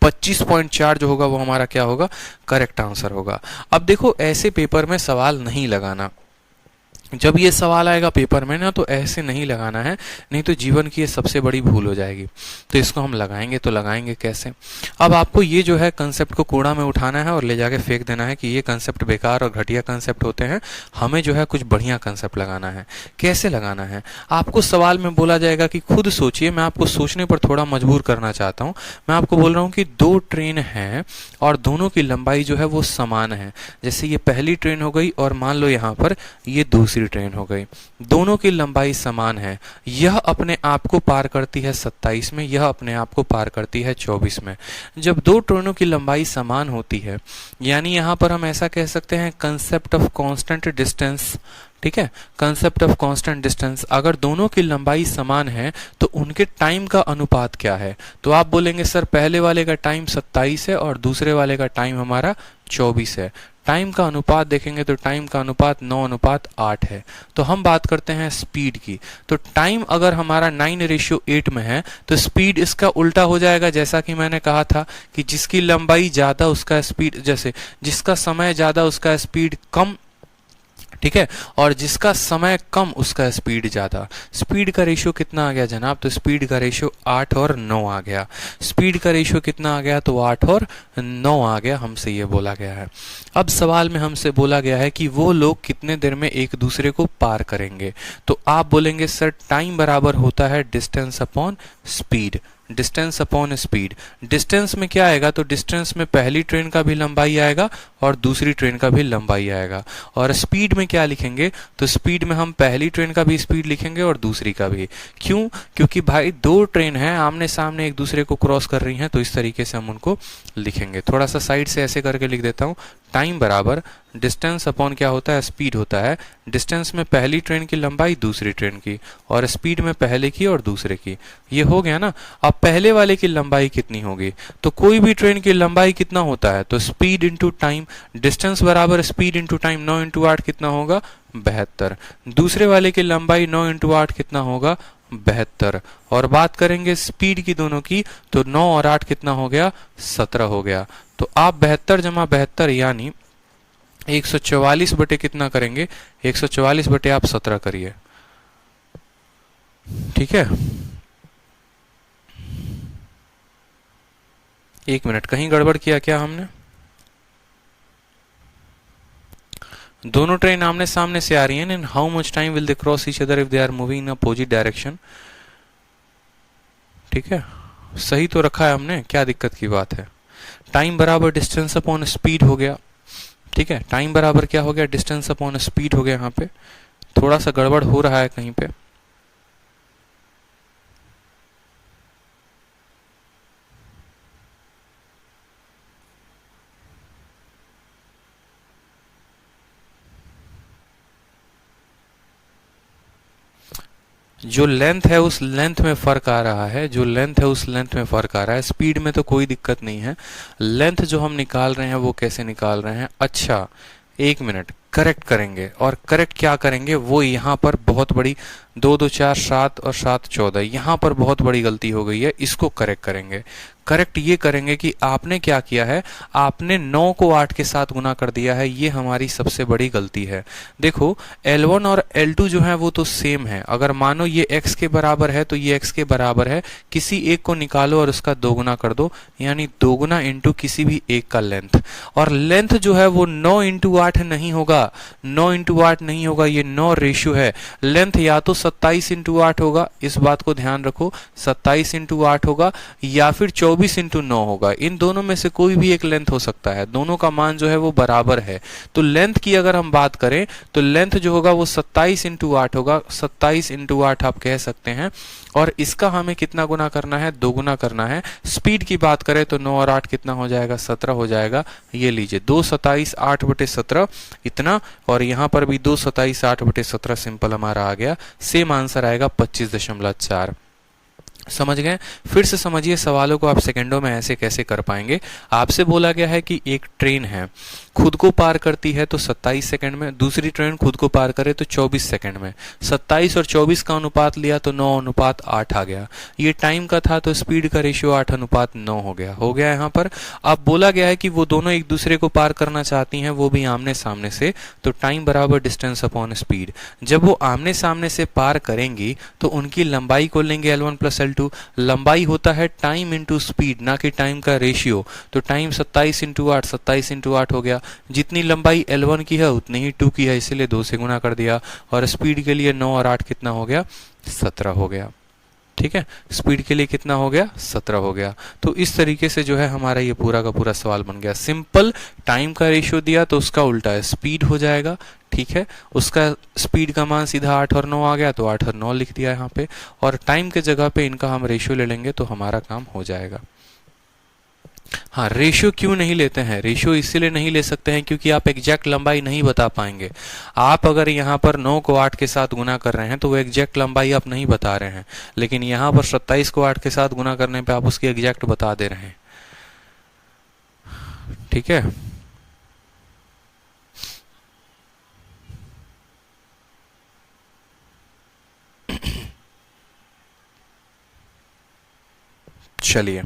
25.4 जो होगा वो हमारा क्या होगा, करेक्ट आंसर होगा। अब देखो ऐसे पेपर में सवाल नहीं लगाना, जब ये सवाल आएगा पेपर में ना तो ऐसे नहीं लगाना है, नहीं तो जीवन की ये सबसे बड़ी भूल हो जाएगी। तो इसको हम लगाएंगे तो लगाएंगे कैसे। अब आपको ये जो है कंसेप्ट को कूड़ा में उठाना है और ले जाके फेंक देना है कि ये कंसेप्ट बेकार और घटिया कंसेप्ट होते हैं, हमें जो है कुछ बढ़िया कंसेप्ट लगाना है। कैसे लगाना है, आपको सवाल में बोला जाएगा कि खुद सोचिए, मैं आपको सोचने पर थोड़ा मजबूर करना चाहता हूँ। मैं आपको बोल रहा हूँ कि 2 ट्रेन हैं और दोनों की लंबाई जो है वो समान है। जैसे ये पहली ट्रेन हो गई और मान लो यहाँ पर ये दूसरी ट्रेन हो गई, दोनों की लंबाई समान है। यह अपने आप को पार करती है 27 में, यह अपने आप को पार करती है 24 में। जब 2 ट्रेनों की लंबाई समान होती है, यानी यहां पर हम ऐसा कह सकते हैं कंसेप्ट ऑफ कांस्टेंट डिस्टेंस। ठीक है, कंसेप्ट ऑफ कांस्टेंट डिस्टेंस, अगर दोनों की लंबाई समान है तो उनके टाइम का अनुपात क्या है। तो आप बोलेंगे सर पहले वाले का टाइम 27 है और दूसरे वाले का टाइम हमारा 24 है। टाइम का अनुपात देखेंगे तो टाइम का अनुपात 9:8 है। तो हम बात करते हैं स्पीड की, तो टाइम अगर हमारा 9:8 में है तो स्पीड इसका उल्टा हो जाएगा। जैसा कि मैंने कहा था कि जिसकी लंबाई ज्यादा उसका स्पीड, जैसे जिसका समय ज्यादा उसका स्पीड कम, ठीक है, और जिसका समय कम उसका स्पीड ज्यादा। स्पीड का रेशियो कितना आ गया जनाब, तो स्पीड का रेशियो 8 और 9 आ गया। स्पीड का रेशियो कितना आ गया, तो 8 और 9 आ गया, हमसे ये बोला गया है। अब सवाल में हमसे बोला गया है कि वो लोग कितने देर में एक दूसरे को पार करेंगे। तो आप बोलेंगे सर टाइम बराबर होता है distance upon speed, distance upon speed. Distance में क्या आएगा, तो डिस्टेंस में पहली ट्रेन का भी लंबाई आएगा और दूसरी ट्रेन का भी लंबाई आएगा। और स्पीड में क्या लिखेंगे, तो स्पीड में हम पहली ट्रेन का भी स्पीड लिखेंगे और दूसरी का भी। क्यों, क्योंकि भाई 2 ट्रेन हैं आमने सामने एक दूसरे को क्रॉस कर रही हैं, तो इस तरीके से हम उनको लिखेंगे। थोड़ा सा साइड से ऐसे करके लिख देता हूं, टाइम बराबर डिस्टेंस अपॉन क्या होता है, स्पीड होता है। डिस्टेंस में पहली ट्रेन की लंबाई दूसरी ट्रेन की और स्पीड में पहले की और दूसरे की। ये हो गया ना। अब पहले वाले की लंबाई कितनी होगी, तो कोई भी ट्रेन की लंबाई कितना होता है, तो स्पीड इंटू टाइम, डिस्टेंस बराबर स्पीड इंटू टाइम, 9 इंटू 8 कितना होगा 72। दूसरे वाले की लंबाई 9 इंटू 8 कितना होगा 72। और बात करेंगे स्पीड की दोनों की, तो 9 और 8 कितना हो गया 17 हो गया। तो आप 72 जमा 72 यानी 144 बटे कितना करेंगे, 144 बटे आप 17 करिए। ठीक है, 1 मिनट, कहीं गड़बड़ किया क्या हमने। दोनों ट्रेन आमने सामने से आ रही हैं, and how much time will they cross each other if they are moving in opposite direction. ठीक है, सही तो रखा है हमने, क्या दिक्कत की बात है। टाइम बराबर डिस्टेंस अपॉन स्पीड हो गया, ठीक है, टाइम बराबर क्या हो गया, डिस्टेंस अपॉन स्पीड हो गया। यहाँ पे थोड़ा सा गड़बड़ हो रहा है कहीं पे। जो लेंथ है उस लेंथ में फर्क आ रहा है, जो लेंथ है उस लेंथ में फर्क आ रहा है। स्पीड में तो कोई दिक्कत नहीं है। लेंथ जो हम निकाल रहे हैं वो कैसे निकाल रहे हैं, अच्छा 1 मिनट, करेक्ट करेंगे। और करेक्ट क्या करेंगे, वो यहाँ पर बहुत बड़ी 2 2 4 7 और 7 14, यहाँ पर बहुत बड़ी गलती हो गई है, इसको करेक्ट करेंगे। करेक्ट ये करेंगे कि आपने क्या किया है, आपने 9 को 8 के साथ गुना कर दिया है, ये हमारी सबसे बड़ी गलती है। देखो L1 और L2 जो है वो तो सेम है, अगर मानो ये x के बराबर है तो ये x के बराबर है, किसी एक को निकालो और उसका दोगुना कर दो, यानी दोगुना इंटू किसी भी एक का लेंथ। और लेंथ जो है वो 9 इंटू 8 नहीं होगा, 9 इंटू 8 नहीं होगा, ये 9 रेशियो है। लेंथ या तो 27 इंटू 8 होगा, इस बात को ध्यान रखो, 27 इंटू 8 होगा, या फिर 24 इंटू 9 होगा। इन दोनों में से कोई भी एक लेंथ हो सकता है, दोनों का मान जो है वो बराबर है। तो लेंथ की अगर हम बात करें तो लेंथ जो होगा वो 27 इंटू 8 होगा, 27 इंटू 8 आप कह सकते हैं। और इसका हमें कितना गुना करना है, 2 गुना करना है। स्पीड की बात करें तो 9 और 8 कितना हो जाएगा, 17 हो जाएगा। ये लीजिए 2 27 8 बटे 17 इतना, और यहाँ पर भी 2 27 8 बटे 17 सिंपल हमारा आ गया। सेम आंसर आएगा 25.4। समझ गए। फिर से समझिए सवालों को आप सेकंडों में ऐसे कैसे कर पाएंगे। आपसे बोला गया है कि एक ट्रेन है, खुद को पार करती है तो 27 सेकंड में, दूसरी ट्रेन खुद को पार करे तो 24 सेकंड में। 27 और 24 का अनुपात लिया तो 9:8 आ गया। ये टाइम का था तो स्पीड का रेशियो 8:9 हो गया। यहाँ पर अब बोला गया है कि वो दोनों एक दूसरे को पार करना चाहती हैं, वो भी आमने सामने से, तो टाइम बराबर डिस्टेंस अपॉन स्पीड। जब वो आमने सामने से पार करेंगी तो उनकी लंबाई को लेंगे L1 प्लस L2। लंबाई होता है टाइम इंटू स्पीड, ना कि टाइम का रेशियो। तो टाइम 27 इंटू 8, 27 इंटू 8 हो गया। जितनी लंबाई L1 की है उतनी ही 2 की है, इसीलिए 2 से गुना कर दिया। और स्पीड के लिए 9 और 8 कितना हो गया, 17 हो गया। ठीक है, स्पीड के लिए कितना हो गया, 17 हो गया। तो इस तरीके से जो है हमारा ये पूरा का पूरा सवाल बन गया। सिंपल टाइम का रेशियो दिया तो उसका उल्टा है, स्पीड हो जाएगा। ठीक है, उसका स्पीड का मान सीधा 8 और 9 आ गया, तो 8 और 9 लिख दिया यहाँ पे। और टाइम के जगह पे इनका हम रेशियो ले लेंगे तो हमारा काम हो जाएगा। हाँ, रेशियो क्यों नहीं लेते हैं, रेशियो इसीलिए नहीं ले सकते हैं क्योंकि आप एग्जैक्ट लंबाई नहीं बता पाएंगे। आप अगर यहाँ पर 9 को 8 के साथ गुना कर रहे हैं तो वो एग्जैक्ट लंबाई आप नहीं बता रहे हैं, लेकिन यहाँ पर 27 को 8 के साथ गुना करने पे आप उसकी एग्जैक्ट बता दे रहे हैं। ठीक है, चलिए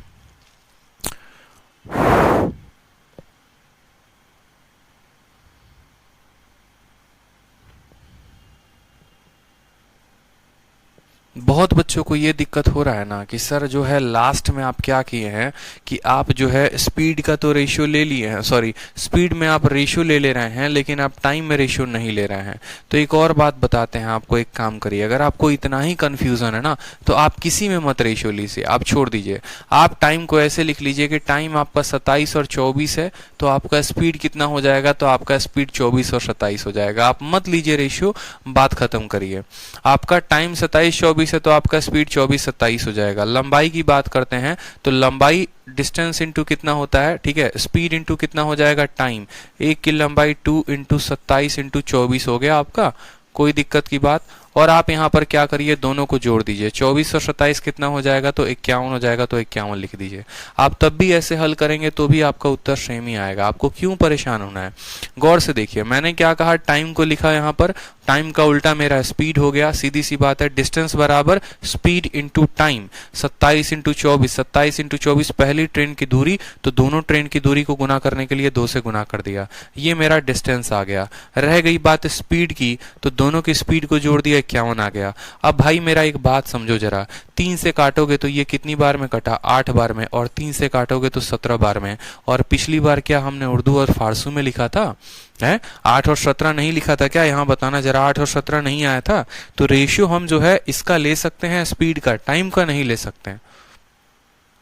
बहुत बच्चों को ये दिक्कत हो रहा है ना कि सर जो है लास्ट में आप क्या किए हैं कि आप जो है स्पीड का तो रेशियो ले लिए हैं, सॉरी स्पीड में आप रेशियो ले रहे हैं लेकिन आप टाइम में रेशियो नहीं ले रहे हैं। तो एक और बात बताते हैं आपको, एक काम करिए, अगर आपको इतना ही कंफ्यूजन है ना तो आप किसी में मत रेशियो लीजिए, आप छोड़ दीजिए। आप टाइम को ऐसे लिख लीजिए कि टाइम आपका 27 और 24 है तो आपका स्पीड कितना हो जाएगा, तो आपका स्पीड 24 और 27 हो जाएगा। आप मत लीजिए रेशियो, बात खत्म करिए। आपका टाइम 27 24 है तो आपका स्पीड 24 27 हो जाएगा। लंबाई की बात करते हैं तो लंबाई डिस्टेंस इंटू कितना होता है, ठीक है, स्पीड इंटू कितना हो जाएगा, टाइम। एक की लंबाई 2 इंटू 27 इंटू 24 हो गया आपका, कोई दिक्कत की बात। और आप यहाँ पर क्या करिए, दोनों को जोड़ दीजिए, 24 और 27 कितना हो जाएगा, तो 51 हो जाएगा, तो 51 लिख दीजिए। आप तब भी ऐसे हल करेंगे तो भी आपका उत्तर सेम ही आएगा, आपको क्यों परेशान होना है। गौर से देखिए, मैंने क्या कहा, टाइम को लिखा यहाँ पर, टाइम का उल्टा मेरा स्पीड हो गया, सीधी सी बात है। डिस्टेंस बराबर speed into time, 27 into 24, 27 into 24 पहली ट्रेन की दूरी, तो दोनों ट्रेन की दूरी को गुना करने के लिए 2 से गुना कर दिया, ये मेरा डिस्टेंस आ गया। रह गई बात स्पीड की, तो दोनों की स्पीड को जोड़ दिया, 51 आ गया। अब भाई मेरा एक बात समझो जरा, 3 से काटोगे तो ये कितनी बार में कटा, 8 बार में, और 3 से काटोगे तो 17 बार में। और पिछली बार क्या हमने उर्दू और फारसू में लिखा था, है 8 और 17 नहीं लिखा था क्या, यहाँ बताना जरा, 8 और 17 नहीं आया था। तो रेशियो हम जो है इसका ले सकते हैं, स्पीड का, टाइम का नहीं ले सकते हैं।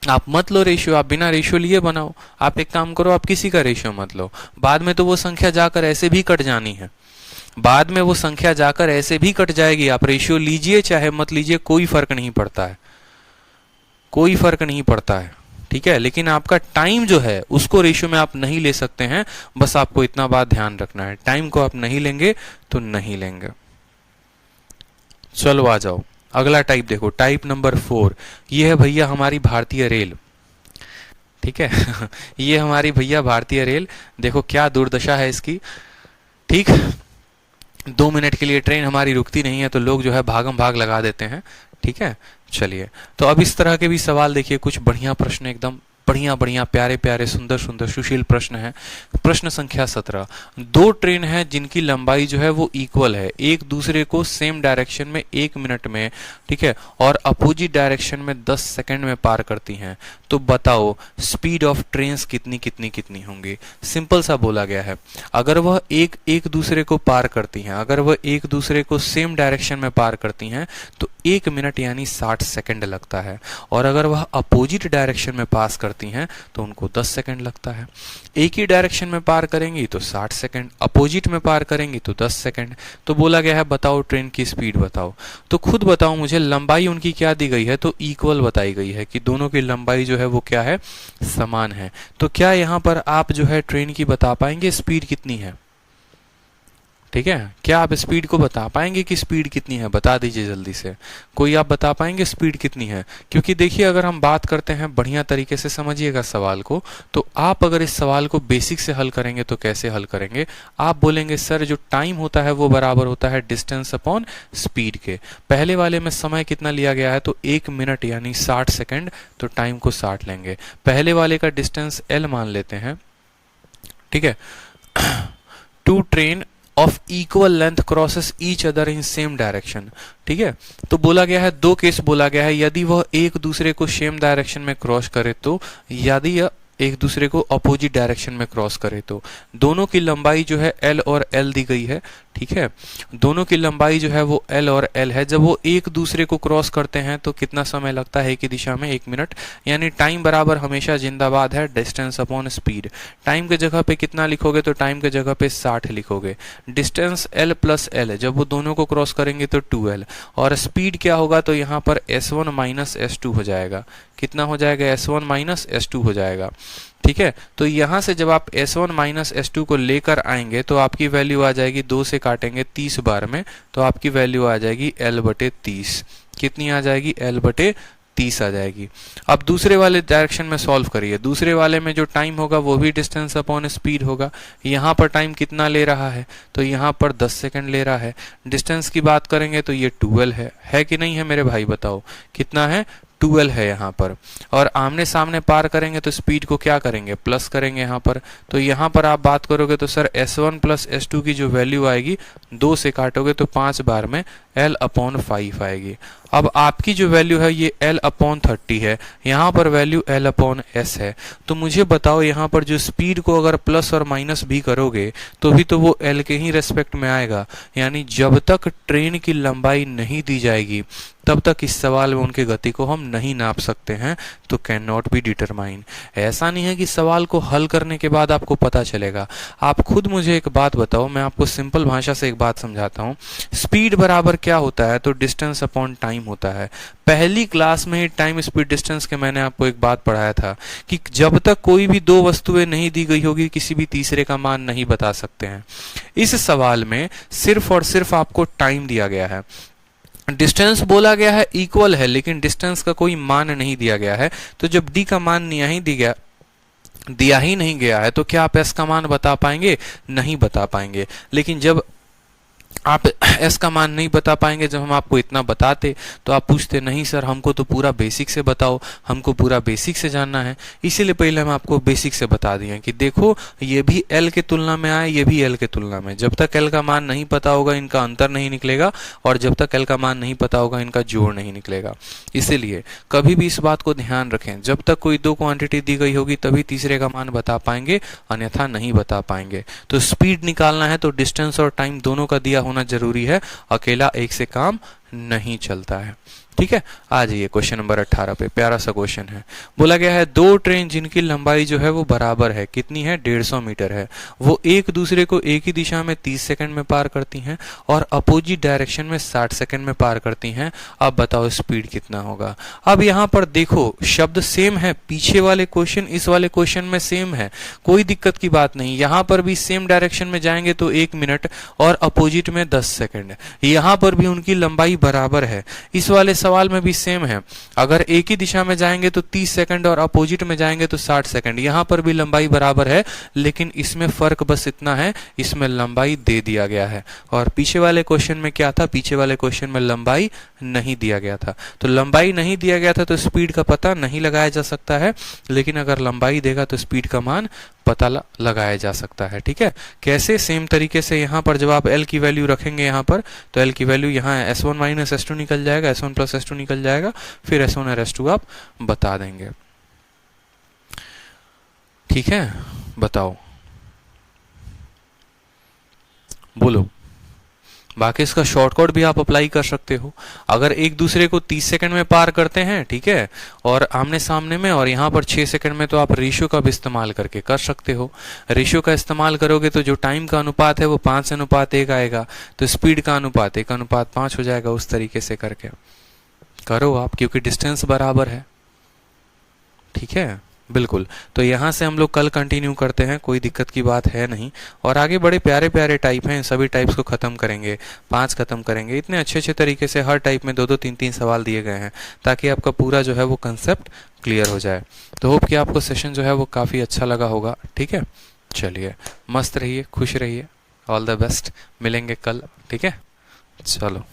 आप मत लो रेशियो, आप बिना रेशियो लिए बनाओ। आप एक काम करो, आप किसी का रेशियो मत लो, बाद में तो वो संख्या जाकर ऐसे भी कट जानी है, बाद में वो संख्या जाकर ऐसे भी कट जाएगी। आप रेशियो लीजिए चाहे मत लीजिए, कोई फर्क नहीं पड़ता है, कोई फर्क नहीं पड़ता है, ठीक है। लेकिन आपका टाइम जो है उसको रेशियो में आप नहीं ले सकते हैं, बस आपको इतना बात ध्यान रखना है, टाइम को आप नहीं लेंगे तो नहीं लेंगे। चलो आ जाओ, अगला टाइप देखो, टाइप नंबर 4। ये है भैया हमारी भारतीय रेल, ठीक है ये हमारी भैया भारतीय रेल, देखो क्या दुर्दशा है इसकी, ठीक। 2 मिनट के लिए ट्रेन हमारी रुकती नहीं है तो लोग जो है भागम भाग लगा देते हैं, ठीक है। चलिए, तो अब इस तरह के भी सवाल देखिए, कुछ बढ़िया प्रश्न, एकदम बढ़िया बढ़िया प्यारे प्यारे सुंदर सुंदर सुशील प्रश्न है। प्रश्न संख्या 17, दो ट्रेन है जिनकी लंबाई जो है वो इक्वल है, एक दूसरे को सेम डायरेक्शन में 1 मिनट में, ठीक है, और अपोजिट डायरेक्शन में 10 सेकंड में पार करती हैं, तो बताओ स्पीड ऑफ ट्रेन्स कितनी कितनी कितनी होंगी। सिंपल सा बोला गया है, अगर वह एक दूसरे को पार करती हैं, अगर वह एक दूसरे को सेम डायरेक्शन में पार करती हैं तो 1 मिनट यानी 60 सेकंड लगता है, और अगर वह अपोजिट डायरेक्शन में पास करती हैं तो उनको 10 सेकंड लगता है। एक ही डायरेक्शन में पार करेंगी तो 60 सेकंड, अपोजिट में पार करेंगी तो 10 सेकंड। तो बोला गया है बताओ ट्रेन की स्पीड बताओ, तो खुद बताओ मुझे, लंबाई उनकी क्या दी गई है, तो इक्वल बताई गई है कि दोनों की लंबाई जो है वो क्या है, समान है। तो क्या यहां पर आप जो है ट्रेन की बता पाएंगे स्पीड कितनी है, ठीक है, क्या आप स्पीड को बता पाएंगे कि स्पीड कितनी है, बता दीजिए जल्दी से, कोई आप बता पाएंगे स्पीड कितनी है। क्योंकि देखिए अगर हम बात करते हैं, बढ़िया तरीके से समझिएगा सवाल को, तो आप अगर इस सवाल को बेसिक से हल करेंगे तो कैसे हल करेंगे, आप बोलेंगे सर जो टाइम होता है वो बराबर होता है डिस्टेंस अपॉन स्पीड के। पहले वाले में समय कितना लिया गया है, तो 1 मिनट यानी 60 सेकंड, तो टाइम को 60 लेंगे। पहले वाले का डिस्टेंस L मान लेते हैं, ठीक है। Two train of equal length crosses each other in same direction, ठीक है। तो बोला गया है, दो केस बोला गया है, यदि वह एक दूसरे को सेम डायरेक्शन में क्रॉस करे तो, यदि यह एक दूसरे को अपोजिट डायरेक्शन में क्रॉस करे तो। दोनों की लंबाई जो है L और L दी गई है, ठीक है, दोनों की लंबाई जो है वो L और L है। जब वो एक दूसरे को क्रॉस करते हैं तो कितना समय लगता है एक ही दिशा में, 1 मिनट, यानी टाइम बराबर हमेशा जिंदाबाद है डिस्टेंस अपॉन स्पीड। टाइम के जगह पे कितना लिखोगे, तो टाइम के जगह पे 60 लिखोगे। डिस्टेंस L प्लस L, जब वो दोनों को क्रॉस करेंगे तो 2L, और स्पीड क्या होगा, तो यहाँ पर S1 माइनस S2 हो जाएगा। कितना हो जाएगा, S1 माइनस S2 हो जाएगा, ठीक है। तो यहां से जब आप S1 माइनस S2 को लेकर आएंगे तो आपकी वैल्यू आ जाएगी, 2 से काटेंगे 30 बार में, तो आपकी वैल्यू आ जाएगी L/30। कितनी आ जाएगी, L/30 आ जाएगी। अब दूसरे वाले डायरेक्शन में सॉल्व करिए, दूसरे वाले में जो टाइम होगा वो भी डिस्टेंस अपॉन स्पीड होगा। यहाँ पर टाइम कितना ले रहा है, तो यहाँ पर 10 सेकंड ले रहा है। डिस्टेंस की बात करेंगे तो ये 12 है कि नहीं है मेरे भाई, बताओ कितना है, 12 है यहाँ पर। और आमने सामने पार करेंगे तो स्पीड को क्या करेंगे, प्लस करेंगे यहाँ पर। तो यहाँ पर आप बात करोगे तो सर S1 प्लस S2 की जो वैल्यू आएगी, 2 से काटोगे तो 5 बार में L/5 आएगी। अब आपकी जो वैल्यू है ये L/30 है, यहाँ पर वैल्यू L/S है। तो मुझे बताओ यहाँ पर जो स्पीड को अगर प्लस और माइनस भी करोगे तो भी तो वो L के ही रेस्पेक्ट में आएगा। यानी जब तक ट्रेन की लंबाई नहीं दी जाएगी तब तक इस सवाल में उनके गति को हम नहीं नाप सकते हैं, तो कैन नॉट बी डिटरमाइन। ऐसा नहीं है कि सवाल को हल करने के बाद आपको पता चलेगा। आप खुद मुझे एक बात बताओ, मैं आपको सिंपल भाषा से एक बात समझाता हूँ। स्पीड बराबर क्या होता है, तो डिस्टेंस अपॉन टाइम होता है। पहली क्लास में ही टाइम स्पीड डिस्टेंस के मैंने आपको एक बात पढ़ाया था कि जब तक कोई भी दो वस्तुएं नहीं दी गई होगी किसी भी तीसरे का मान नहीं बता सकते हैं। इस सवाल में सिर्फ और सिर्फ आपको टाइम दिया गया है, डिस्टेंस बोला गया है इक्वल है, लेकिन डिस्टेंस का कोई मान नहीं दिया गया है। तो जब डी का मान दिया ही नहीं गया है तो क्या आप एस का मान बता पाएंगे, नहीं बता पाएंगे। लेकिन जब आप एस का मान नहीं बता पाएंगे, जब हम आपको इतना बताते तो आप पूछते नहीं सर हमको तो पूरा बेसिक से बताओ, हमको पूरा बेसिक से जानना है। इसीलिए पहले हम आपको बेसिक से बता दिए कि देखो ये भी एल के तुलना में आए, ये भी एल के तुलना में। जब तक एल का मान नहीं पता होगा इनका अंतर नहीं निकलेगा, और जब तक एल का मान नहीं पता होगा इनका जोड़ नहीं निकलेगा। इसीलिए कभी भी इस बात को ध्यान रखें, जब तक कोई दो क्वांटिटी दी गई होगी तभी तीसरे का मान बता पाएंगे, अन्यथा नहीं बता पाएंगे। तो स्पीड निकालना है तो डिस्टेंस और टाइम दोनों का दिया होना जरूरी है, अकेला एक से काम नहीं चलता है। ठीक है, आ जाइए क्वेश्चन नंबर 18 पे। प्यारा सा क्वेश्चन है। बोला गया है दो ट्रेन जिनकी लंबाई जो है वो बराबर है, कितनी है, 150 मीटर है, वो एक दूसरे को एक ही दिशा में 30 सेकंड में पार करती हैं और अपोजिट डायरेक्शन में 60 सेकंड में पार करती हैं। अब बताओ स्पीड कितना होगा। अब यहाँ पर देखो शब्द सेम है, पीछे वाले क्वेश्चन इस वाले क्वेश्चन में सेम है, कोई दिक्कत की बात नहीं। यहाँ पर भी सेम डायरेक्शन में जाएंगे तो 1 मिनट और अपोजिट में 10 सेकंड। यहाँ पर भी उनकी लंबाई बराबर है। इस वाले सवाल में भी सेम है, अगर एक ही दिशा में जाएंगे तो 30 सेकंड और अपोजिट में जाएंगे तो 60 सेकंड। यहां पर भी लंबाई बराबर है, लेकिन इसमें फर्क बस इतना है, इसमें लंबाई दे दिया गया है और पीछे वाले क्वेश्चन में क्या था, पीछे वाले क्वेश्चन में लंबाई नहीं दिया गया था। तो लंबाई नहीं दिया गया था तो स्पीड का पता नहीं लगाया जा सकता है, लेकिन अगर लंबाई देगा तो स्पीड का मान पता लगाया जा सकता है। ठीक है, कैसे, सेम तरीके से यहाँ पर जब आप L की वैल्यू रखेंगे यहाँ पर, तो L की वैल्यू यहाँ S1 माइनस S2 निकल जाएगा, S1 प्लस S2 निकल जाएगा, फिर S1 और S2 आप बता देंगे। ठीक है, बताओ, बोलो। बाकी इसका शॉर्टकट भी आप अप्लाई कर सकते हो। अगर एक दूसरे को 30 सेकंड में पार करते हैं, ठीक है, और आमने सामने में, और यहाँ पर 6 सेकंड में, तो आप रेशियो का भी इस्तेमाल करके कर सकते हो। रेशियो का इस्तेमाल करोगे तो जो टाइम का अनुपात है वो 5:1 आएगा, तो स्पीड का अनुपात 1:5 हो जाएगा। उस तरीके से करके करो आप, क्योंकि डिस्टेंस बराबर है। ठीक है, बिल्कुल। तो यहाँ से हम लोग कल कंटिन्यू करते हैं, कोई दिक्कत की बात है नहीं। और आगे बड़े प्यारे प्यारे टाइप हैं, सभी टाइप्स को ख़त्म करेंगे, 5 ख़त्म करेंगे। इतने अच्छे अच्छे तरीके से हर टाइप में 2-2 3-3 सवाल दिए गए हैं, ताकि आपका पूरा जो है वो कंसेप्ट क्लियर हो जाए। तो होप कि आपको सेशन जो है वो काफ़ी अच्छा लगा होगा। ठीक है, चलिए, मस्त रहिए, खुश रहिए, ऑल द बेस्ट। मिलेंगे कल। ठीक है, चलो।